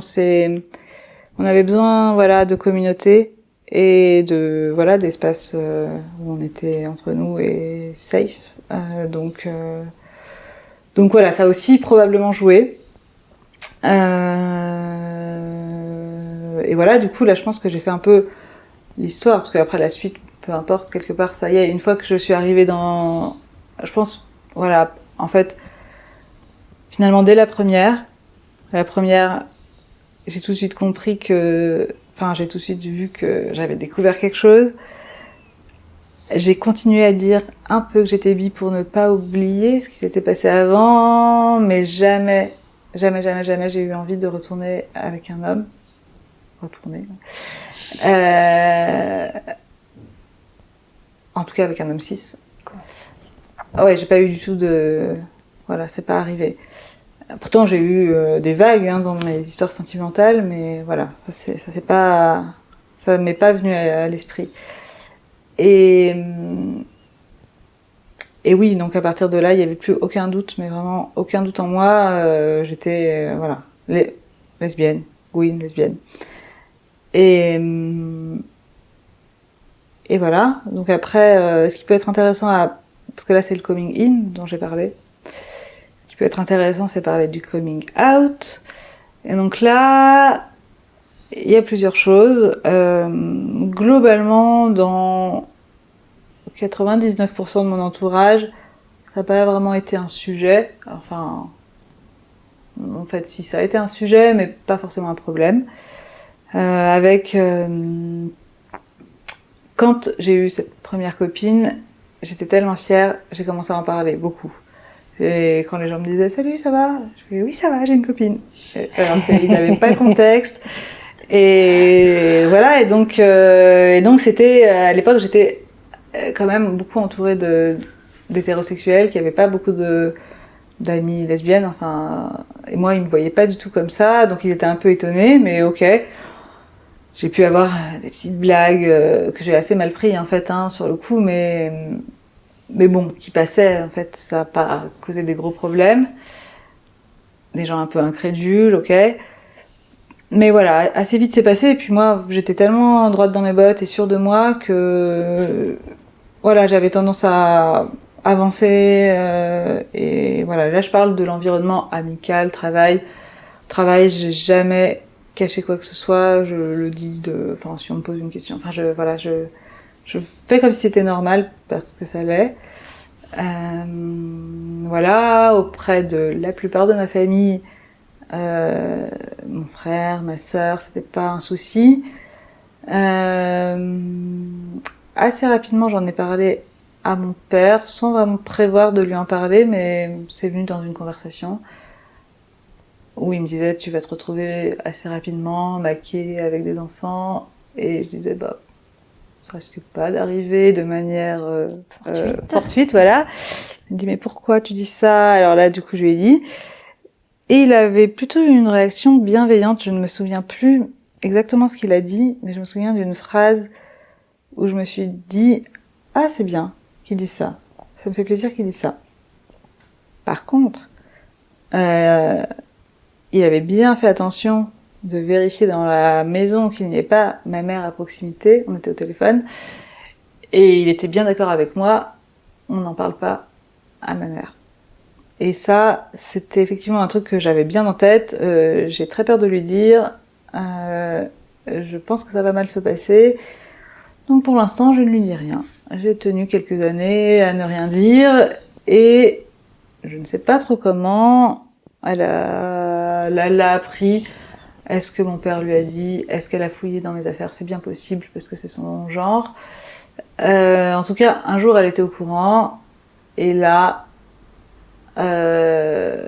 avait besoin, voilà, de communauté et de, voilà, d'espace où on était entre nous et safe. Donc voilà, ça a aussi probablement joué. Et voilà, du coup, là, je pense que j'ai fait un peu l'histoire, parce qu'après la suite, peu importe, quelque part, ça y est, une fois que je suis arrivée je pense, voilà, en fait, finalement, dès la première, j'ai tout de suite compris j'ai tout de suite vu que j'avais découvert quelque chose. J'ai continué à dire un peu que j'étais bi pour ne pas oublier ce qui s'était passé avant, mais jamais j'ai eu envie de retourner avec un homme. En tout cas avec un homme cis. Ouais, j'ai pas eu du tout de... Voilà, c'est pas arrivé. Pourtant, j'ai eu des vagues dans mes histoires sentimentales, mais voilà, ça m'est pas venu à l'esprit. Et oui, donc à partir de là, il y avait plus aucun doute, mais vraiment aucun doute en moi. J'étais voilà, lesbienne, lesbienne. Et voilà. Donc après, ce qui peut être intéressant parce que là c'est le coming in dont j'ai parlé. Ce qui peut être intéressant, c'est parler du coming out. Et donc là, il y a plusieurs choses. Globalement, dans 99% de mon entourage, ça n'a pas vraiment été un sujet. Enfin, en fait, si ça a été un sujet, mais pas forcément un problème. Quand j'ai eu cette première copine, j'étais tellement fière, j'ai commencé à en parler beaucoup. Et quand les gens me disaient « Salut, ça va ?» Je dis « Oui, ça va, j'ai une copine. » Alors qu'ils n'avaient pas le contexte. Et voilà, et donc c'était, à l'époque, j'étais quand même beaucoup entourée d'hétérosexuels qui n'avaient pas beaucoup d'amis lesbiennes, enfin, et moi, ils me voyaient pas du tout comme ça, donc ils étaient un peu étonnés, mais ok. J'ai pu avoir des petites blagues que j'ai assez mal pris, en fait, sur le coup, mais bon, qui passaient, en fait, ça n'a pas causé des gros problèmes. Des gens un peu incrédules, ok. Mais voilà, assez vite c'est passé, et puis moi, j'étais tellement droite dans mes bottes et sûre de moi que, voilà, j'avais tendance à avancer, et voilà, là je parle de l'environnement amical, travail, j'ai jamais caché quoi que ce soit, je le dis enfin, si on me pose une question, enfin, je fais comme si c'était normal, parce que ça l'est. Voilà, auprès de la plupart de ma famille, mon frère, ma sœur, c'était pas un souci. Assez rapidement, j'en ai parlé à mon père, sans vraiment prévoir de lui en parler, mais c'est venu dans une conversation où il me disait « Tu vas te retrouver assez rapidement, maquée avec des enfants », et je disais « Bah, ça risque pas d'arriver de manière fortuite, voilà. » Il me dit « Mais pourquoi tu dis ça ?» Alors là, du coup, je lui ai dit. Et il avait plutôt une réaction bienveillante. Je ne me souviens plus exactement ce qu'il a dit, mais je me souviens d'une phrase où je me suis dit « Ah, c'est bien qu'il dise ça. Ça me fait plaisir qu'il dise ça. » Par contre, il avait bien fait attention de vérifier dans la maison qu'il n'y ait pas ma mère à proximité. On était au téléphone. Et il était bien d'accord avec moi. On n'en parle pas à ma mère. Et ça, c'était effectivement un truc que j'avais bien en tête. J'ai très peur de lui dire. Je pense que ça va mal se passer. Donc pour l'instant, je ne lui dis rien. J'ai tenu quelques années à ne rien dire. Et je ne sais pas trop comment. Elle l'a appris. Est-ce que mon père lui a dit? Est-ce qu'elle a fouillé dans mes affaires? C'est bien possible parce que c'est son genre. En tout cas, un jour, elle était au courant. Et là, je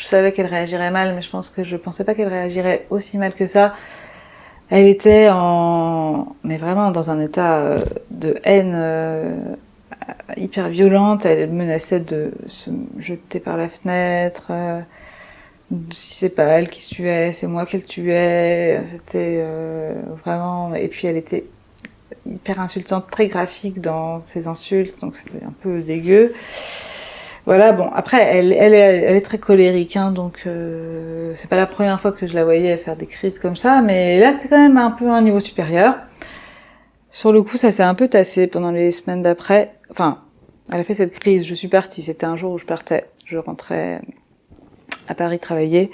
savais qu'elle réagirait mal, mais je pensais pas qu'elle réagirait aussi mal que ça. Elle était mais vraiment dans un état de haine hyper violente. Elle menaçait de se jeter par la fenêtre. Si c'est pas elle qui se tuait, c'est moi qui le tuais. C'était vraiment. Et puis elle était hyper insultante, très graphique dans ses insultes, donc c'était un peu dégueu. Voilà, bon, après, elle est très colérique, donc c'est pas la première fois que je la voyais faire des crises comme ça, mais là, c'est quand même un peu un niveau supérieur. Sur le coup, ça s'est un peu tassé pendant les semaines d'après. Enfin, elle a fait cette crise, je suis partie, c'était un jour où je partais. Je rentrais à Paris travailler.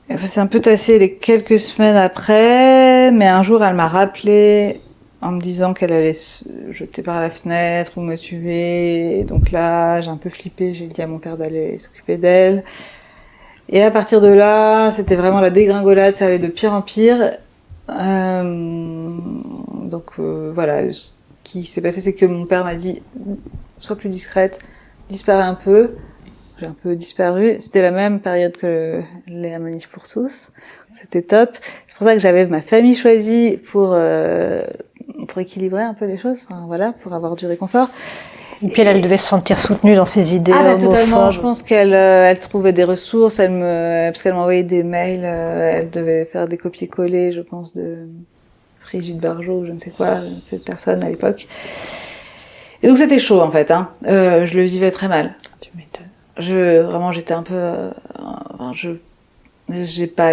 Et ça s'est un peu tassé les quelques semaines après, mais un jour, elle m'a rappelé en me disant qu'elle allait se jeter par la fenêtre ou me tuer. Et donc là, j'ai un peu flippé, j'ai dit à mon père d'aller s'occuper d'elle. Et à partir de là, c'était vraiment la dégringolade, ça allait de pire en pire. Voilà, ce qui s'est passé, c'est que mon père m'a dit « Sois plus discrète, disparais un peu ». J'ai un peu disparu. C'était la même période que les Manif pour tous. C'était top. C'est pour ça que j'avais ma famille choisie pour équilibrer un peu les choses. Enfin, voilà, pour avoir du réconfort. Et puis elle devait se sentir soutenue dans ses idées totalement. Je pense qu'elle elle trouvait des ressources. Parce qu'elle m'envoyait des mails. Elle devait faire des copier-coller, je pense, de Brigitte Bardot, je ne sais quoi, cette personne à l'époque. Et donc c'était chaud en fait. Je le vivais très mal. Tu m'étonnes. Vraiment, j'étais un peu. J'ai pas.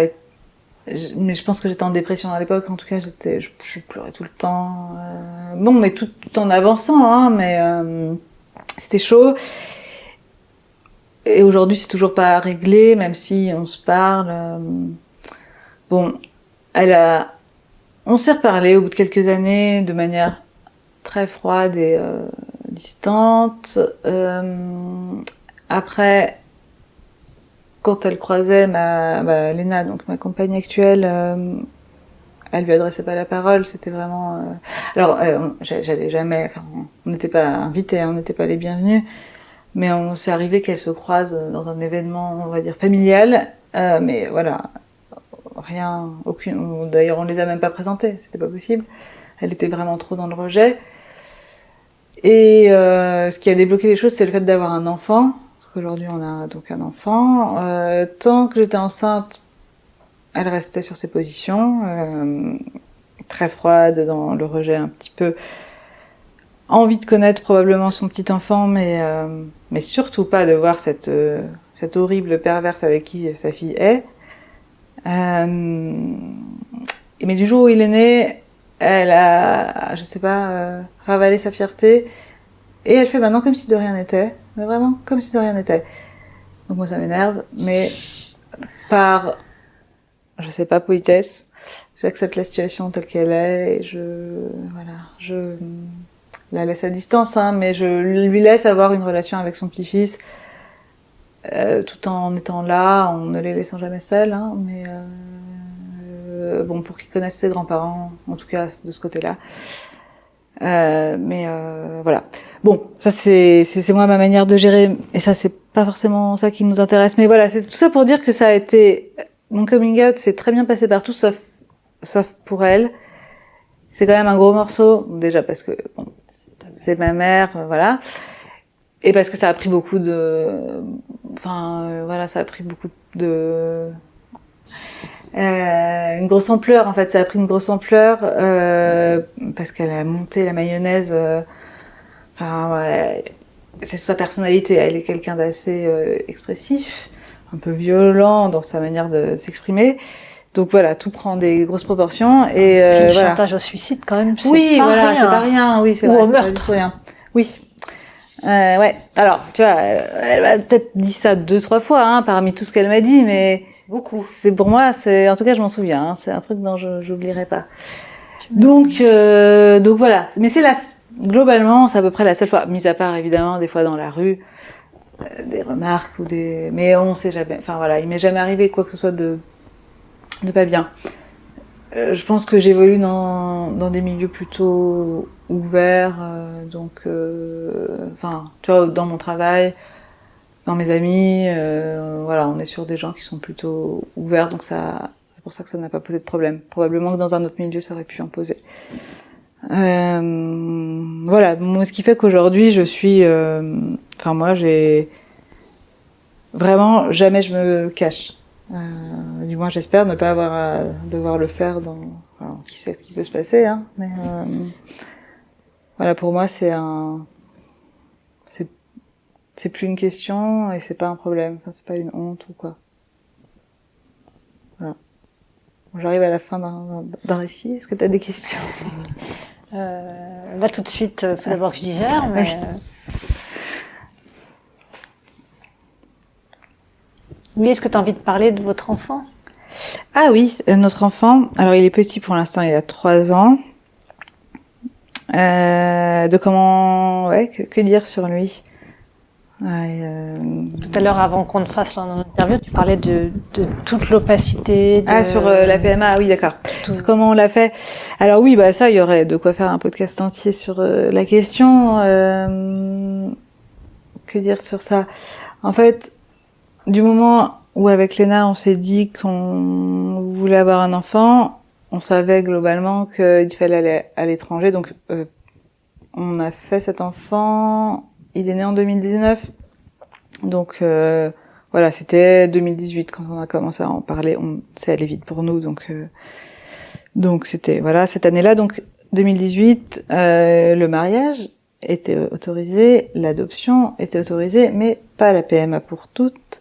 Mais je pense que j'étais en dépression à l'époque. En tout cas, je pleurais tout le temps. Bon, mais tout en avançant, mais c'était chaud. Et aujourd'hui, c'est toujours pas réglé, même si on se parle. Bon, on s'est reparlé au bout de quelques années de manière très froide et distante. Après, quand elle croisait Léna, donc ma compagne actuelle, elle lui adressait pas la parole. C'était vraiment. J'allais jamais. Enfin, on n'était pas invités, on n'était pas les bienvenus. Mais on s'est arrivé qu'elle se croise dans un événement, on va dire familial. Mais voilà, aucune. D'ailleurs, on les a même pas présentés. C'était pas possible. Elle était vraiment trop dans le rejet. Et ce qui a débloqué les choses, c'est le fait d'avoir un enfant. Parce qu'aujourd'hui, on a donc un enfant. Tant que j'étais enceinte, elle restait sur ses positions, très froide, dans le rejet un petit peu. Envie de connaître probablement son petit enfant, mais surtout pas de voir cette horrible perverse avec qui sa fille est. Mais du jour où il est né, elle a, je sais pas, ravalé sa fierté. Et elle fait maintenant comme si de rien n'était. Mais vraiment, comme si de rien n'était. Donc moi, ça m'énerve. Mais par, je sais pas, politesse, j'accepte la situation telle qu'elle est. Et je la laisse à distance, mais je lui laisse avoir une relation avec son petit-fils. Tout en étant là, en ne les laissant jamais seuls. Mais bon, pour qu'ils connaissent ses grands-parents, en tout cas de ce côté-là. Voilà. Bon, ça c'est moi ma manière de gérer, et ça c'est pas forcément ça qui nous intéresse, mais voilà, c'est tout ça pour dire que ça a été, mon coming out s'est très bien passé partout, sauf pour elle. C'est quand même un gros morceau, déjà parce que bon, c'est ma mère, voilà, et parce que ça a pris beaucoup de, ça a pris beaucoup de une grosse ampleur en fait, ça a pris une grosse ampleur parce qu'elle a monté la mayonnaise. C'est sa personnalité, elle est quelqu'un d'assez expressif, un peu violent dans sa manière de s'exprimer. Donc voilà, tout prend des grosses proportions et le chantage au suicide quand même. C'est pas rien. Oui, c'est ou vrai. Au meurtre. Rien. Oui. Ouais. Alors, tu vois, elle m'a peut-être dit ça 2-3 fois, parmi tout ce qu'elle m'a dit, mais beaucoup. C'est pour moi, en tout cas, je m'en souviens. C'est un truc dont j'oublierai pas. Donc voilà. Mais globalement, c'est à peu près la seule fois, mis à part évidemment des fois dans la rue, des remarques mais on sait jamais. Enfin voilà, il m'est jamais arrivé quoi que ce soit de pas bien. Je pense que j'évolue dans des milieux plutôt ouverts, tu vois, dans mon travail, dans mes amis, on est sur des gens qui sont plutôt ouverts, donc c'est pour ça que ça n'a pas posé de problème. Probablement que dans un autre milieu, ça aurait pu en poser. Voilà, ce qui fait qu'aujourd'hui, je suis, moi, j'ai vraiment jamais je me cache. Du moins, j'espère ne pas avoir à devoir le faire qui sait ce qui peut se passer, mais voilà, pour moi, c'est plus une question et c'est pas un problème. Enfin, c'est pas une honte ou quoi. Voilà. Bon, j'arrive à la fin d'un récit. Est-ce que tu as des questions? Là, tout de suite, faut d'abord que je digère, mais... Oui, est-ce que tu as envie de parler de votre enfant? Ah oui, notre enfant. Alors, il est petit pour l'instant, il a 3 ans. De comment... Ouais, que dire sur lui? Tout à l'heure, avant qu'on ne fasse l'interview, tu parlais de toute l'opacité. Sur la PMA, oui, d'accord. Comment on l'a fait? Alors oui, ça, il y aurait de quoi faire un podcast entier sur la question. Que dire sur ça? En fait, du moment où avec Léna, on s'est dit qu'on voulait avoir un enfant, on savait globalement qu'il fallait aller à l'étranger. Donc, on a fait cet enfant il est né en 2019. Donc voilà, c'était 2018 quand on a commencé à en parler. C'est allé vite pour nous, donc c'était voilà cette année-là. Donc 2018, le mariage était autorisé, l'adoption était autorisée, mais pas la PMA pour toutes.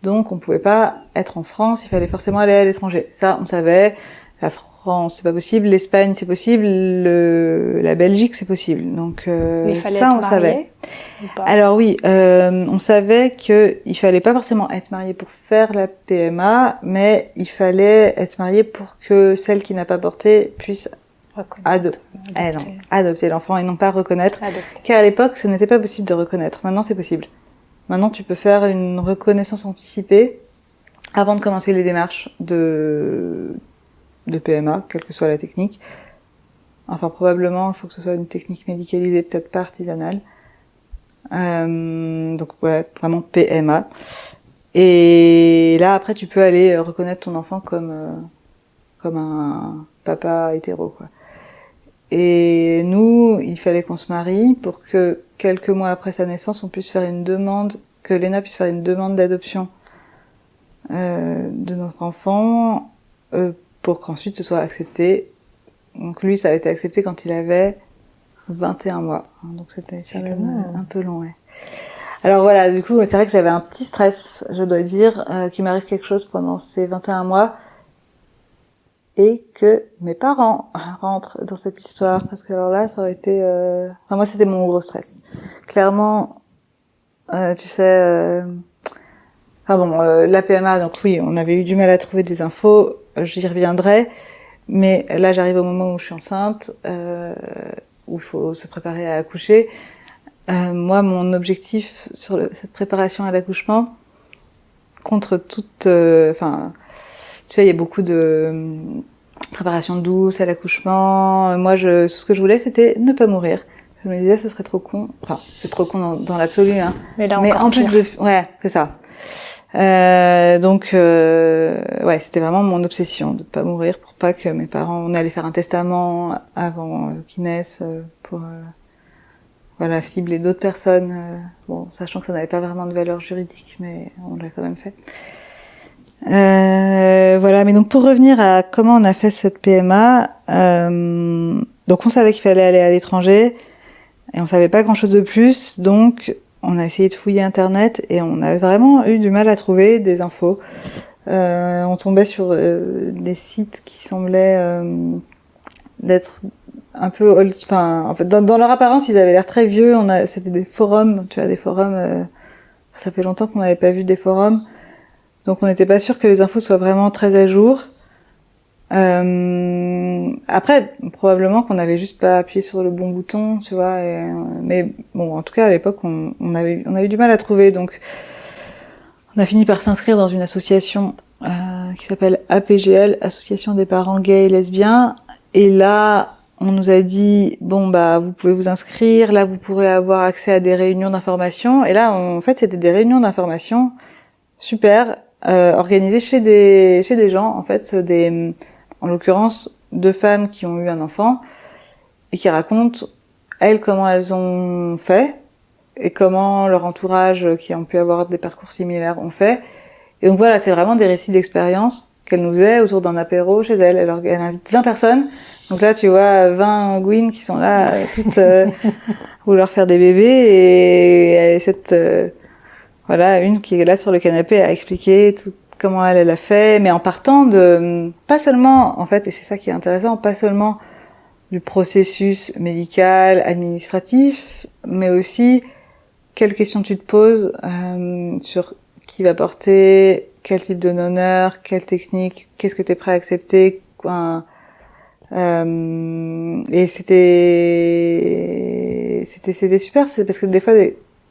Donc on pouvait pas être en France, il fallait forcément aller à l'étranger. Ça, on savait. La France, c'est pas possible. L'Espagne, c'est possible. La Belgique, c'est possible. Donc ça, on savait. Alors oui, on savait que il fallait pas forcément être marié pour faire la PMA, mais il fallait être marié pour que celle qui n'a pas porté puisse adopter l'enfant et non pas reconnaître. Car à l'époque, ce n'était pas possible de reconnaître. Maintenant, c'est possible. Maintenant, tu peux faire une reconnaissance anticipée avant de commencer les démarches de PMA, quelle que soit la technique. Enfin, probablement, il faut que ce soit une technique médicalisée, peut-être pas artisanale. Donc, ouais, vraiment PMA. Et là, après, tu peux aller reconnaître ton enfant comme un papa hétéro, quoi. Et nous, il fallait qu'on se marie pour que quelques mois après sa naissance, on puisse faire une demande, que Léna puisse faire une demande d'adoption de notre enfant, pour qu'ensuite ce soit accepté. Donc lui, ça a été accepté quand il avait 21 mois. Donc c'était quand même un peu long, ouais. Alors voilà, du coup, c'est vrai que j'avais un petit stress, je dois dire, qu'il m'arrive quelque chose pendant ces 21 mois. Et que mes parents rentrent dans cette histoire, parce que alors là, ça aurait été... Enfin, moi, c'était mon gros stress. Clairement, tu sais... Enfin bon, la PMA, donc oui, on avait eu du mal à trouver des infos, j'y reviendrai, mais là, j'arrive au moment où je suis enceinte, où il faut se préparer à accoucher. Moi, mon objectif sur cette préparation à l'accouchement, contre toute... Enfin... Tu sais, il y a beaucoup de préparation douce à l'accouchement. Moi, tout ce que je voulais, c'était ne pas mourir. Je me disais, ce serait trop con. Enfin, c'est trop con dans l'absolu, hein. Mais là, en plus ouais, c'est ça. Donc, ouais, c'était vraiment mon obsession de pas mourir pour pas que mes parents... On allait faire un testament avant qu'ils naissent pour, voilà, cibler d'autres personnes. Bon, sachant que ça n'avait pas vraiment de valeur juridique, mais on l'a quand même fait. Voilà, mais donc pour revenir à comment on a fait cette PMA, donc on savait qu'il fallait aller à l'étranger et on savait pas grand chose de plus, donc on a essayé de fouiller internet et on avait vraiment eu du mal à trouver des infos. On tombait sur des sites qui semblaient d'être un peu enfin en fait dans leur apparence ils avaient l'air très vieux. C'était des forums, tu vois, des forums. Ça fait longtemps qu'on n'avait pas vu des forums. Donc on n'était pas sûr que les infos soient vraiment très à jour. Après, probablement qu'on n'avait juste pas appuyé sur le bon bouton, tu vois. Mais bon, en tout cas à l'époque, on a eu du mal à trouver. Donc on a fini par s'inscrire dans une association qui s'appelle APGL, Association des parents gays et lesbiens. Et là, on nous a dit bon bah vous pouvez vous inscrire. Là, vous pourrez avoir accès à des réunions d'information. Et là, en fait, c'était des réunions d'information super. Organisé chez des gens, en fait, en l'occurrence, 2 femmes qui ont eu un enfant et qui racontent, elles, comment elles ont fait et comment leur entourage, qui ont pu avoir des parcours similaires, ont fait. Et donc voilà, c'est vraiment des récits d'expérience qu'elle nous faisait autour d'un apéro chez elle. Alors, elle invite 20 personnes. Donc là, tu vois, 20 gouines qui sont là, toutes vouloir faire des bébés et cette... Voilà, une qui est là sur le canapé à expliquer tout comment elle a fait, mais en partant de, pas seulement, en fait, et c'est ça qui est intéressant, pas seulement du processus médical, administratif, mais aussi quelles questions tu te poses sur qui va porter, quel type de donneur, quelle technique, qu'est-ce que tu es prêt à accepter, quoi. Et c'était super, c'est parce que des fois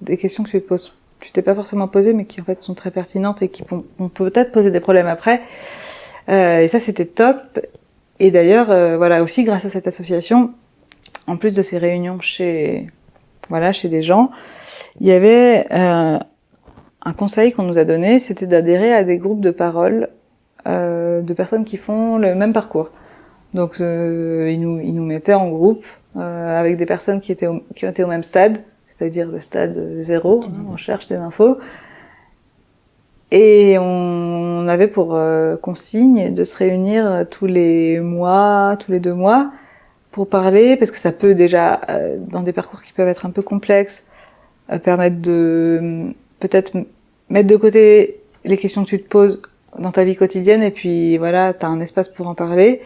des questions que tu te poses, tu t'es pas forcément posé, mais qui en fait sont très pertinentes et qui vont peut-être poser des problèmes après. Et ça, c'était top. Et d'ailleurs, voilà, aussi grâce à cette association, en plus de ces réunions chez des gens, il y avait un conseil qu'on nous a donné, c'était d'adhérer à des groupes de parole de personnes qui font le même parcours. Donc, ils nous mettaient en groupe avec des personnes qui étaient au même stade. c'est-à-dire le stade 0, on cherche des infos. Et on avait pour consigne de se réunir tous les mois, tous les 2 mois, pour parler, parce que ça peut déjà, dans des parcours qui peuvent être un peu complexes, permettre de peut-être mettre de côté les questions que tu te poses dans ta vie quotidienne, et puis voilà, t'as un espace pour en parler,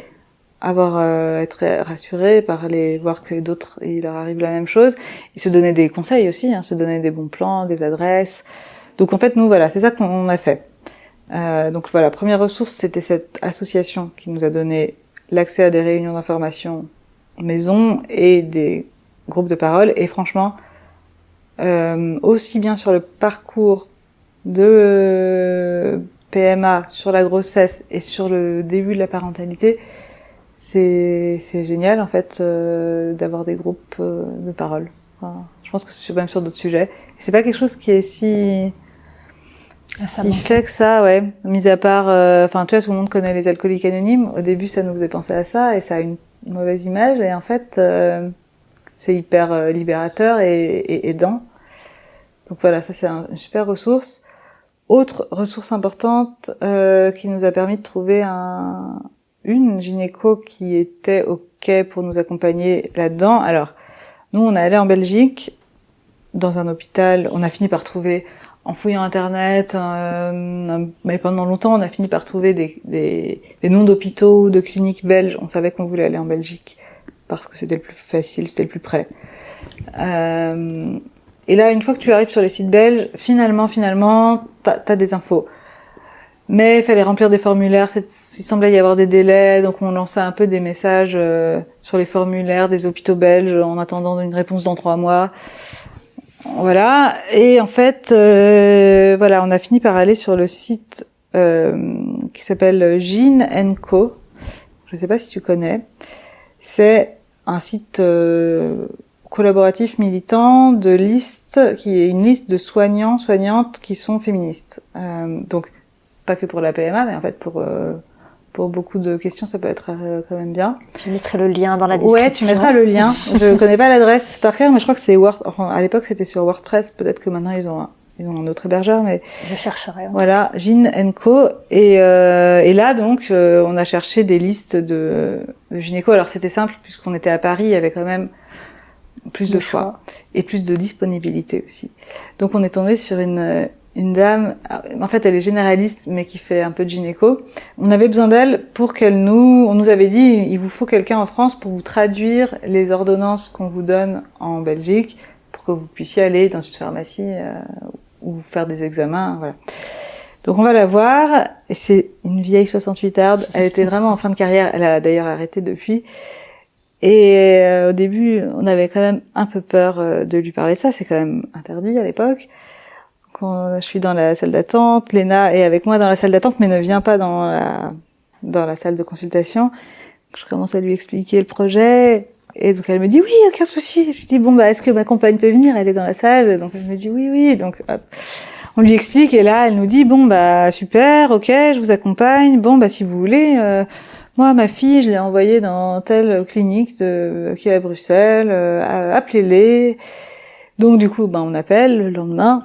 être rassuré, parler, voir que d'autres, il leur arrive la même chose, et se donner des conseils aussi, se donner des bons plans, des adresses. Donc en fait, nous, voilà, c'est ça qu'on a fait. Donc voilà, première ressource, c'était cette association qui nous a donné l'accès à des réunions d'information maison et des groupes de parole. Et franchement, aussi bien sur le parcours de PMA, sur la grossesse et sur le début de la parentalité, c'est génial en fait d'avoir des groupes de parole. Enfin, je pense que c'est même sur d'autres sujets. Et c'est pas quelque chose qui est si fait que ça, ouais. Mis à part, tu vois, tout le monde connaît les alcooliques anonymes. Au début, ça nous faisait penser à ça, et ça a une mauvaise image. Et en fait, c'est hyper libérateur et aidant. Donc voilà, ça c'est une super ressource. Autre ressource importante qui nous a permis de trouver une gynéco qui était OK pour nous accompagner là-dedans. Alors, nous, on est allé en Belgique, dans un hôpital. On a fini par trouver, en fouillant Internet, mais pendant longtemps, on a fini par trouver des noms d'hôpitaux ou de cliniques belges. On savait qu'on voulait aller en Belgique parce que c'était le plus facile, c'était le plus près. Et là, une fois que tu arrives sur les sites belges, finalement, t'as des infos. Mais il fallait remplir des formulaires, il semblait y avoir des délais, donc on lançait un peu des messages sur les formulaires des hôpitaux belges en attendant une réponse dans 3 mois. Voilà, et en fait, voilà, on a fini par aller sur le site qui s'appelle Gyn & Co. Je sais pas si tu connais. C'est un site collaboratif militant de liste, qui est une liste de soignantes qui sont féministes. Donc, pas que pour la PMA, mais en fait pour beaucoup de questions, ça peut être quand même bien. Je mettrai le lien dans la description. Ouais, tu mettras le lien. Je connais pas l'adresse par cœur, mais je crois que c'est à l'époque c'était sur WordPress. Peut-être que maintenant ils ont un autre hébergeur, mais je chercherai. Voilà, Gyn & Co. Et là donc, on a cherché des listes de gynéco. Alors c'était simple puisqu'on était à Paris, il y avait quand même plus de choix et plus de disponibilité aussi. Donc on est tombé sur une dame, en fait elle est généraliste mais qui fait un peu de gynéco. On avait besoin d'elle pour on nous avait dit il vous faut quelqu'un en France pour vous traduire les ordonnances qu'on vous donne en Belgique pour que vous puissiez aller dans une pharmacie ou faire des examens, voilà. Donc on va la voir, et c'est une vieille 68arde, elle était vraiment en fin de carrière, elle a d'ailleurs arrêté depuis. Et au début, on avait quand même un peu peur de lui parler de ça, c'est quand même interdit à l'époque. Quand je suis dans la salle d'attente, Léna est avec moi dans la salle d'attente, mais ne vient pas dans la salle de consultation. Je commence à lui expliquer le projet, et donc elle me dit oui, aucun souci. Je lui dis bon est-ce que ma compagne peut venir? Elle est dans la salle, donc elle me dit oui. Donc hop. On lui explique, et là elle nous dit bon super, ok, je vous accompagne. Bon si vous voulez, moi ma fille, je l'ai envoyée dans telle clinique qui est à Bruxelles, appelez-les. Donc du coup on appelle le lendemain.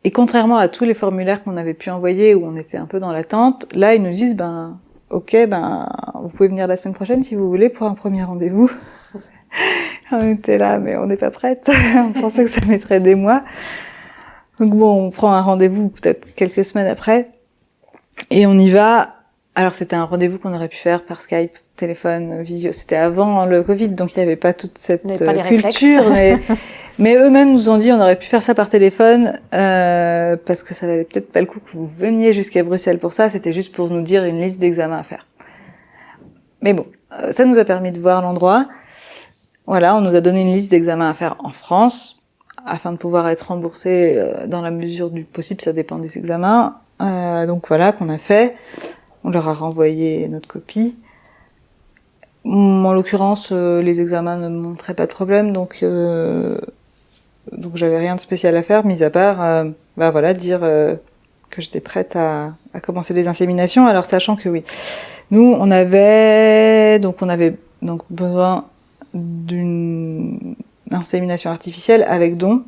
Et contrairement à tous les formulaires qu'on avait pu envoyer où on était un peu dans l'attente, là ils nous disent ok, vous pouvez venir la semaine prochaine si vous voulez pour un premier rendez-vous. On était là, mais on n'est pas prête. On pensait que ça mettrait des mois. Donc on prend un rendez-vous peut-être quelques semaines après et on y va. Alors c'était un rendez-vous qu'on aurait pu faire par Skype, téléphone, visio. C'était avant le Covid, donc il n'y avait pas toute cette culture, mais eux-mêmes nous ont dit on aurait pu faire ça par téléphone parce que ça valait peut-être pas le coup que vous veniez jusqu'à Bruxelles pour ça. C'était juste pour nous dire une liste d'examens à faire. Mais bon, ça nous a permis de voir l'endroit. Voilà, on nous a donné une liste d'examens à faire en France afin de pouvoir être remboursé dans la mesure du possible. Ça dépend des examens. Donc voilà, qu'on a fait. On leur a renvoyé notre copie. En l'occurrence, les examens ne montraient pas de problème, donc j'avais rien de spécial à faire, mis à part, dire que j'étais prête à commencer les inséminations. Alors sachant que oui, nous on avait besoin insémination artificielle avec don.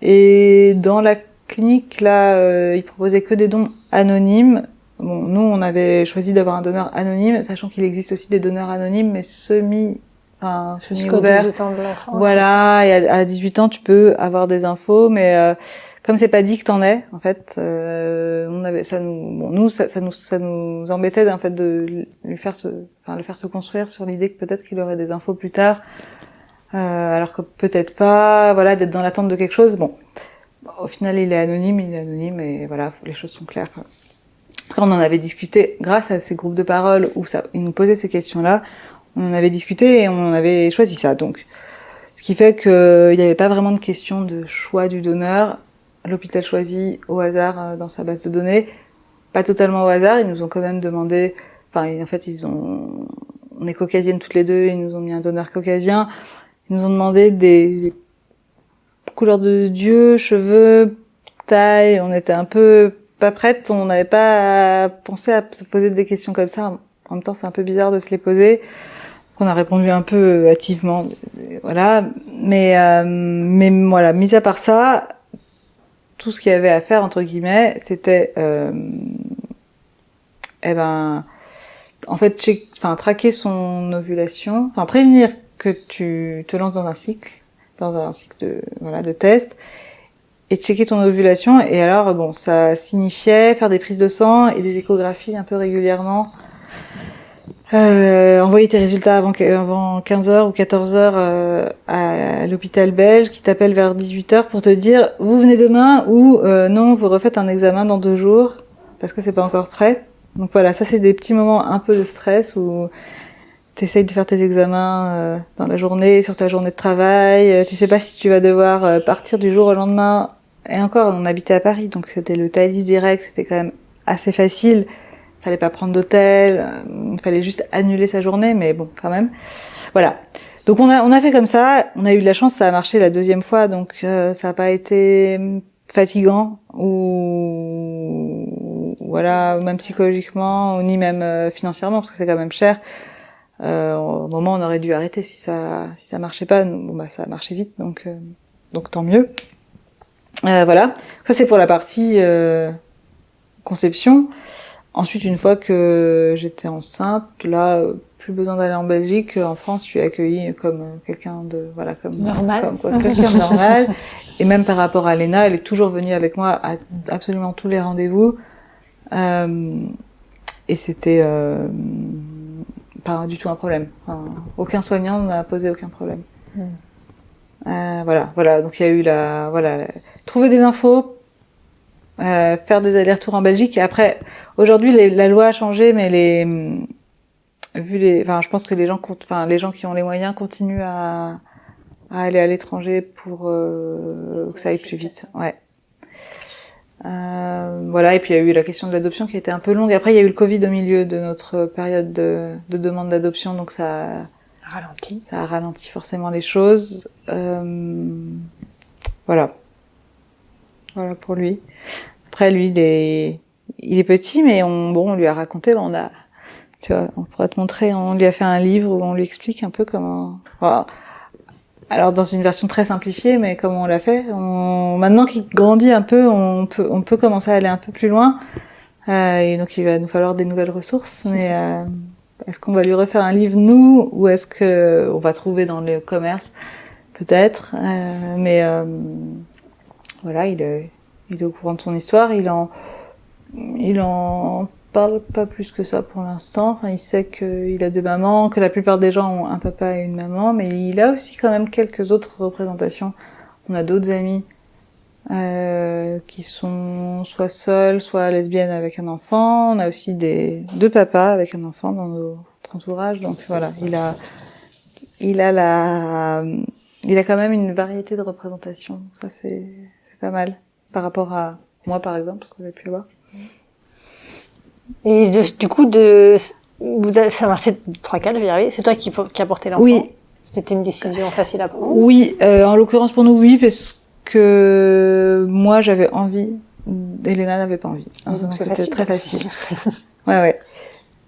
Et dans la clinique, là, ils proposaient que des dons anonymes. Bon, nous, on avait choisi d'avoir un donneur anonyme, sachant qu'il existe aussi des donneurs anonymes, mais semi-ouverts. Jusqu'aux 18 ans de la France. Voilà, et à 18 ans, tu peux avoir des infos, mais comme c'est pas dit que t'en es, en fait, on avait, ça nous embêtait, en fait, de le faire se construire sur l'idée que peut-être qu'il aurait des infos plus tard, alors que peut-être pas, voilà, d'être dans l'attente de quelque chose. Bon, au final, il est anonyme, et voilà, les choses sont claires, quoi. Quand on en avait discuté, grâce à ces groupes de parole où ils nous posaient ces questions-là, on en avait discuté et on avait choisi ça. Donc, ce qui fait que il n'y avait pas vraiment de question de choix du donneur. L'hôpital choisit au hasard dans sa base de données, pas totalement au hasard. Ils nous ont quand même demandé, en fait, on est caucasiennes toutes les deux, ils nous ont mis un donneur caucasien. Ils nous ont demandé des couleurs de yeux, cheveux, taille. On était un peu pas prête, on n'avait pas pensé à se poser des questions comme ça. En même temps, c'est un peu bizarre de se les poser. On a répondu un peu hâtivement, voilà. Mais voilà, mis à part ça, tout ce qu'il y avait à faire entre guillemets, c'était, en fait, traquer son ovulation, prévenir que tu te lances dans un cycle de test. Et checker ton ovulation, et alors, bon, ça signifiait faire des prises de sang et des échographies un peu régulièrement, envoyer tes résultats avant 15h ou 14h à l'hôpital belge, qui t'appelle vers 18h pour te dire, vous venez demain, ou non, vous refaites un examen dans 2 jours, parce que c'est pas encore prêt. Donc voilà, ça c'est des petits moments un peu de stress, où t'essayes de faire tes examens dans la journée, sur ta journée de travail, tu sais pas si tu vas devoir partir du jour au lendemain. Et encore, on habitait à Paris, donc c'était le Thalys direct, c'était quand même assez facile. Fallait pas prendre d'hôtel, il fallait juste annuler sa journée, mais bon, quand même. Voilà. Donc on a fait comme ça, on a eu de la chance, ça a marché la 2e fois, donc ça a pas été fatigant, ou voilà, même psychologiquement, ni même financièrement, parce que c'est quand même cher. Au moment, on aurait dû arrêter si ça marchait pas. Bon, ça a marché vite, donc tant mieux. Voilà. Ça, c'est pour la partie conception. Ensuite, une fois que j'étais enceinte, là, plus besoin d'aller en Belgique. En France, je suis accueillie comme quelqu'un de, voilà, comme normal. Quelqu'un de normal. Et même par rapport à Léna, elle est toujours venue avec moi à absolument tous les rendez-vous. Et c'était pas du tout un problème. Aucun soignant n'a posé aucun problème. Voilà. Donc il y a eu trouver des infos, faire des allers-retours en Belgique. Et après, aujourd'hui, la loi a changé, mais je pense que les gens qui ont les moyens continuent à aller à l'étranger pour que ça aille plus vite. Ouais. Voilà. Et puis il y a eu la question de l'adoption qui était un peu longue. Après, il y a eu le Covid au milieu de notre période de demande d'adoption, donc ça a ralenti forcément les choses. Voilà pour lui. Après, lui, il est petit, mais on lui a raconté, tu vois, on pourrait te montrer, on lui a fait un livre où on lui explique un peu comment, voilà. Alors dans une version très simplifiée, mais comment on l'a fait. Maintenant qu'il grandit un peu, on peut commencer à aller un peu plus loin. Et donc il va nous falloir des nouvelles ressources, mais est-ce qu'on va lui refaire un livre nous, ou est-ce que on va trouver dans le commerce, peut-être. Mais voilà, il est au courant de son histoire. Il en parle pas plus que ça pour l'instant. Il sait qu'il a 2 mamans, que la plupart des gens ont un papa et une maman, mais il a aussi quand même quelques autres représentations. On a d'autres amis qui sont soit seuls, soit lesbiennes avec un enfant. On a aussi 2 papas avec un enfant dans notre entourage. Donc voilà, il a quand même une variété de représentations. Ça c'est pas mal par rapport à moi par exemple, parce que j'ai pu avoir. Et du coup, ça marchait 3-4, je vais y arriver. C'est toi qui a porté l'enfant? Oui. C'était une décision facile à prendre? Oui, en l'occurrence pour nous, oui, parce que moi j'avais envie, Elena n'avait pas envie. Donc c'était très facile. Ouais.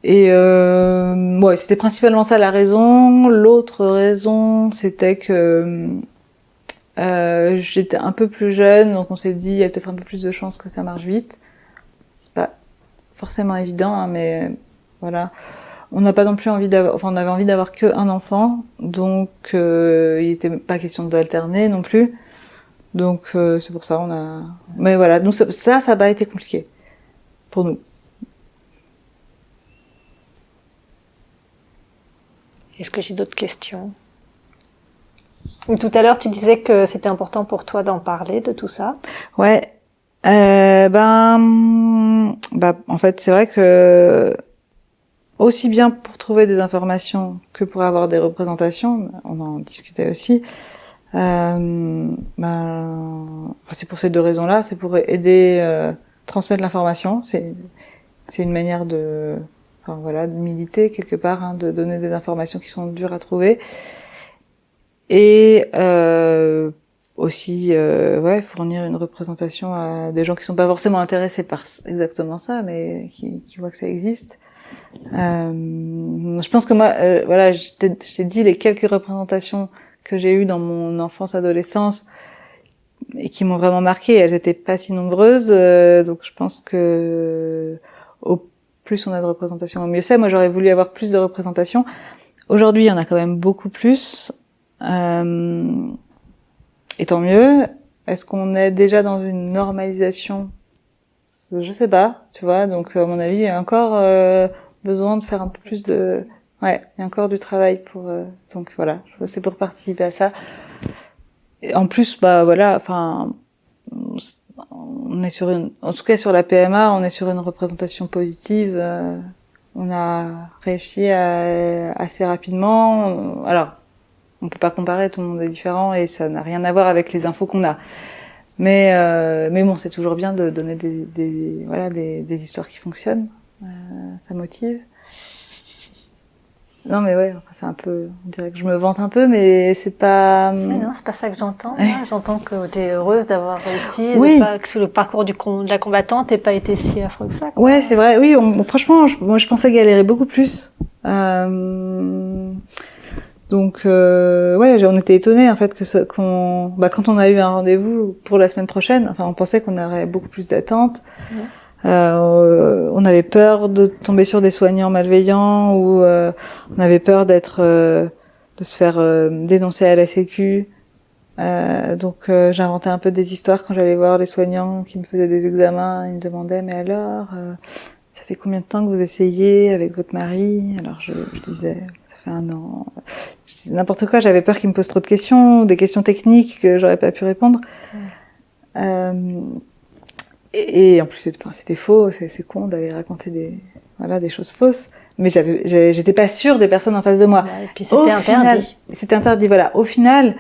Et ouais, c'était principalement ça la raison. L'autre raison, c'était que j'étais un peu plus jeune, donc on s'est dit il y a peut-être un peu plus de chances que ça marche vite. C'est pas forcément évident, hein, mais voilà. On n'a pas non plus envie d'avoir, enfin on avait envie d'avoir que un enfant, donc il était pas question d'alterner non plus. Donc c'est pour ça on a. Mais voilà, nous ça n'a pas été compliqué pour nous. Est-ce que j'ai d'autres questions? Et tout à l'heure, tu disais que c'était important pour toi d'en parler de tout ça. Ouais. En fait, c'est vrai que aussi bien pour trouver des informations que pour avoir des représentations, on en discutait aussi. C'est pour ces deux raisons-là, c'est pour aider, transmettre l'information. C'est une manière de de militer quelque part, hein, de donner des informations qui sont dures à trouver. Et aussi fournir une représentation à des gens qui sont pas forcément intéressés par exactement ça, mais qui voient que ça existe. Je pense que moi, je t'ai dit les quelques représentations que j'ai eues dans mon enfance, adolescence, et qui m'ont vraiment marqué. Elles étaient pas si nombreuses, donc je pense que au plus on a de représentations, au mieux c'est. Moi, j'aurais voulu avoir plus de représentations. Aujourd'hui, il y en a quand même beaucoup plus. Et tant mieux. Est-ce qu'on est déjà dans une normalisation? Je sais pas, tu vois. Donc, à mon avis, il y a encore besoin de faire un peu plus de... Ouais, il y a encore du travail pour... Donc, voilà, c'est pour participer à ça. Et en plus, on est sur une... En tout cas, sur la PMA, on est sur une représentation positive. On a réussi assez rapidement. Alors, on peut pas comparer, tout le monde est différent et ça n'a rien à voir avec les infos qu'on a. Mais bon, c'est toujours bien de donner des histoires qui fonctionnent. Ça motive. Non, mais ouais, c'est un peu, on dirait que je me vante un peu, mais c'est pas... Mais non, c'est pas ça que j'entends. Ouais. J'entends que t'es heureuse d'avoir réussi, oui. Que le parcours de la combattante n'ait pas été si affreux que ça, quoi. Ouais, c'est vrai. Oui, franchement, moi, je pensais galérer beaucoup plus. Donc, on était étonnés, en fait, quand on a eu un rendez-vous pour la semaine prochaine, enfin, on pensait qu'on aurait beaucoup plus d'attentes. Ouais. On avait peur de tomber sur des soignants malveillants ou on avait peur de se faire dénoncer à la Sécu. Donc j'inventais un peu des histoires quand j'allais voir les soignants qui me faisaient des examens. Ils me demandaient mais alors ça fait combien de temps que vous essayez avec votre mari? Alors je disais ça fait 1 an. Je disais n'importe quoi. J'avais peur qu'ils me posent trop de questions, des questions techniques que j'aurais pas pu répondre. Et en plus, c'était faux, c'est con d'aller raconter des choses fausses. Mais j'étais pas sûre des personnes en face de moi. Ouais, et puis c'était interdit. C'était interdit, voilà. Au final,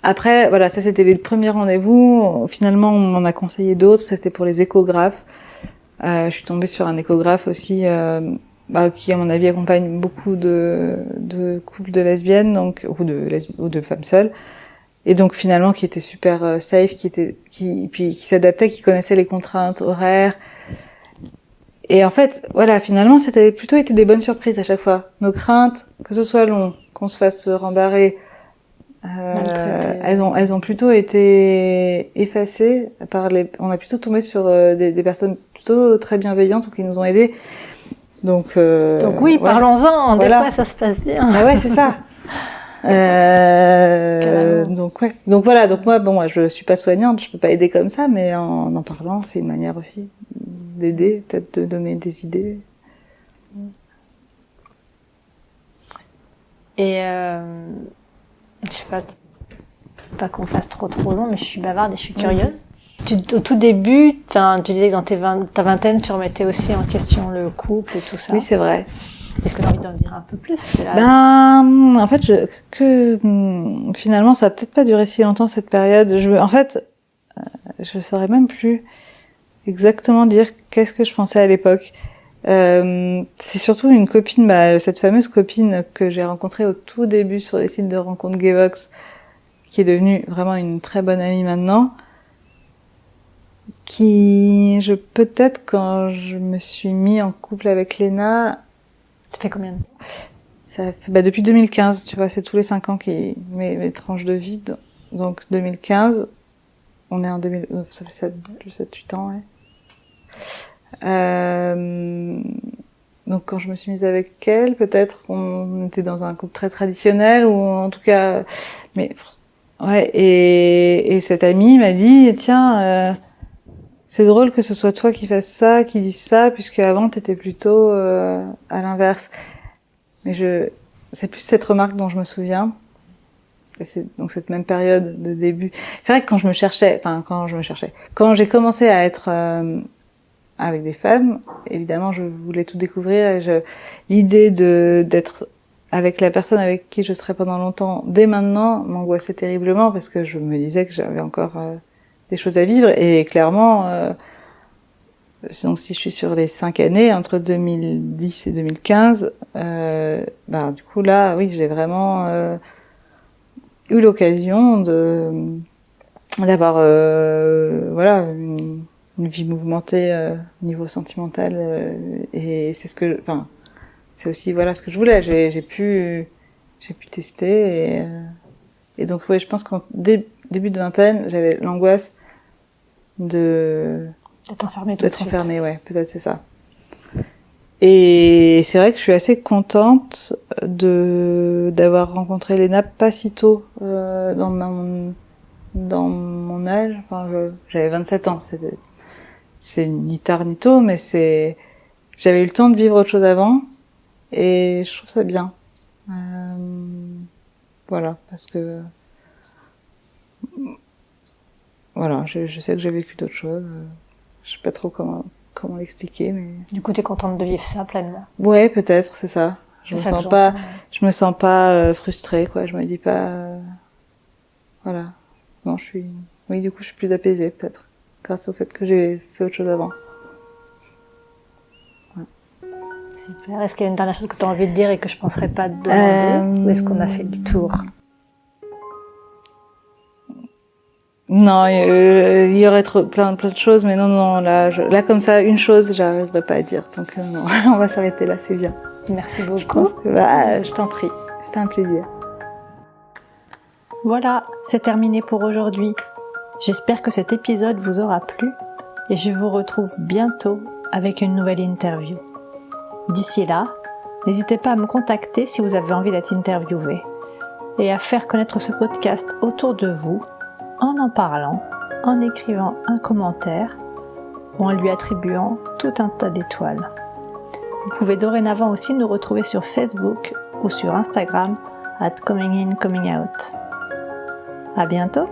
après, voilà, ça c'était les premiers rendez-vous. Finalement, on m'en a conseillé d'autres. C'était pour les échographes. Je suis tombée sur un échographe aussi, qui à mon avis accompagne beaucoup de couples de lesbiennes, donc ou de femmes seules. Et donc finalement qui était super safe, qui s'adaptait, qui connaissait les contraintes horaires. Et en fait, voilà, finalement c'était plutôt été des bonnes surprises à chaque fois. Nos craintes, que ce soit long, qu'on se fasse rembarrer, elles ont plutôt été effacées on a plutôt tombé sur des personnes plutôt très bienveillantes ou qui nous ont aidés. Donc oui, parlons-en, des fois ça se passe bien. Ah ouais, c'est ça. Donc voilà, donc moi je suis pas soignante, je peux pas aider comme ça, mais en parlant c'est une manière aussi d'aider, peut-être de donner des idées. Et je sais pas qu'on fasse trop long, mais je suis bavarde et je suis curieuse. Au tout début, tu disais que dans ta vingtaine tu remettais aussi en question le couple et tout ça. Oui, c'est vrai. Est-ce que tu as envie d'en dire un peu plus? En fait, finalement, ça a peut-être pas duré si longtemps cette période. Je saurais même plus exactement dire qu'est-ce que je pensais à l'époque. C'est surtout une copine, cette fameuse copine que j'ai rencontrée au tout début sur les sites de rencontres Gayvox, qui est devenue vraiment une très bonne amie maintenant. Peut-être quand je me suis mis en couple avec Léna, Ça fait combien de temps? Ça fait, depuis 2015, tu vois, c'est tous les 5 ans mes tranches de vie. Donc 2015, on est en 2000, ça fait 7-8 ans, ouais. Donc quand je me suis mise avec elle, peut-être on était dans un couple très traditionnel, ou en tout cas, mais ouais. Et cette amie m'a dit, tiens, c'est drôle que ce soit toi qui fasses ça, qui dise ça, puisque avant t'étais plutôt à l'inverse. Mais c'est plus cette remarque dont je me souviens. Et c'est donc cette même période de début. C'est vrai que quand j'ai commencé à être avec des femmes, évidemment, je voulais tout découvrir, et l'idée d'être avec la personne avec qui je serais pendant longtemps, dès maintenant, m'angoissait terriblement, parce que je me disais que j'avais encore des choses à vivre, et clairement, donc si je suis sur les 5 années, entre 2010 et 2015, du coup là, oui, j'ai vraiment eu l'occasion d'avoir une vie mouvementée au niveau sentimental, et c'est c'est aussi ce que je voulais. J'ai pu tester, et donc je pense qu'en début de vingtaine, j'avais l'angoisse d'être enfermée, ouais, peut-être c'est ça. Et c'est vrai que je suis assez contente d'avoir rencontré Léna pas si tôt dans mon âge. J'avais 27 ans, c'est ni tard ni tôt, mais j'avais eu le temps de vivre autre chose avant, et je trouve ça bien. Parce que je sais que j'ai vécu d'autres choses. Je sais pas trop comment l'expliquer, mais du coup t'es contente de vivre ça pleinement. Ouais, peut-être, c'est ça. Je me sens pas frustrée, quoi. Je me dis pas voilà. Non, du coup je suis plus apaisée, peut-être, grâce au fait que j'ai fait autre chose avant. Ouais. Super. Est-ce qu'il y a une dernière chose que tu as envie de dire et que je penserais pas de demander, ou est-ce qu'on a fait le tour? Non, il y aurait plein de choses, mais non, là comme ça, une chose, j'arriverai pas à dire. Donc non, on va s'arrêter là, c'est bien. Merci beaucoup. Je t'en prie, c'était un plaisir. Voilà, c'est terminé pour aujourd'hui. J'espère que cet épisode vous aura plu, et je vous retrouve bientôt avec une nouvelle interview. D'ici là, n'hésitez pas à me contacter si vous avez envie d'être interviewé, et à faire connaître ce podcast autour de vous, en parlant, en écrivant un commentaire, ou en lui attribuant tout un tas d'étoiles. Vous pouvez dorénavant aussi nous retrouver sur Facebook ou sur Instagram @comingin coming out. À bientôt!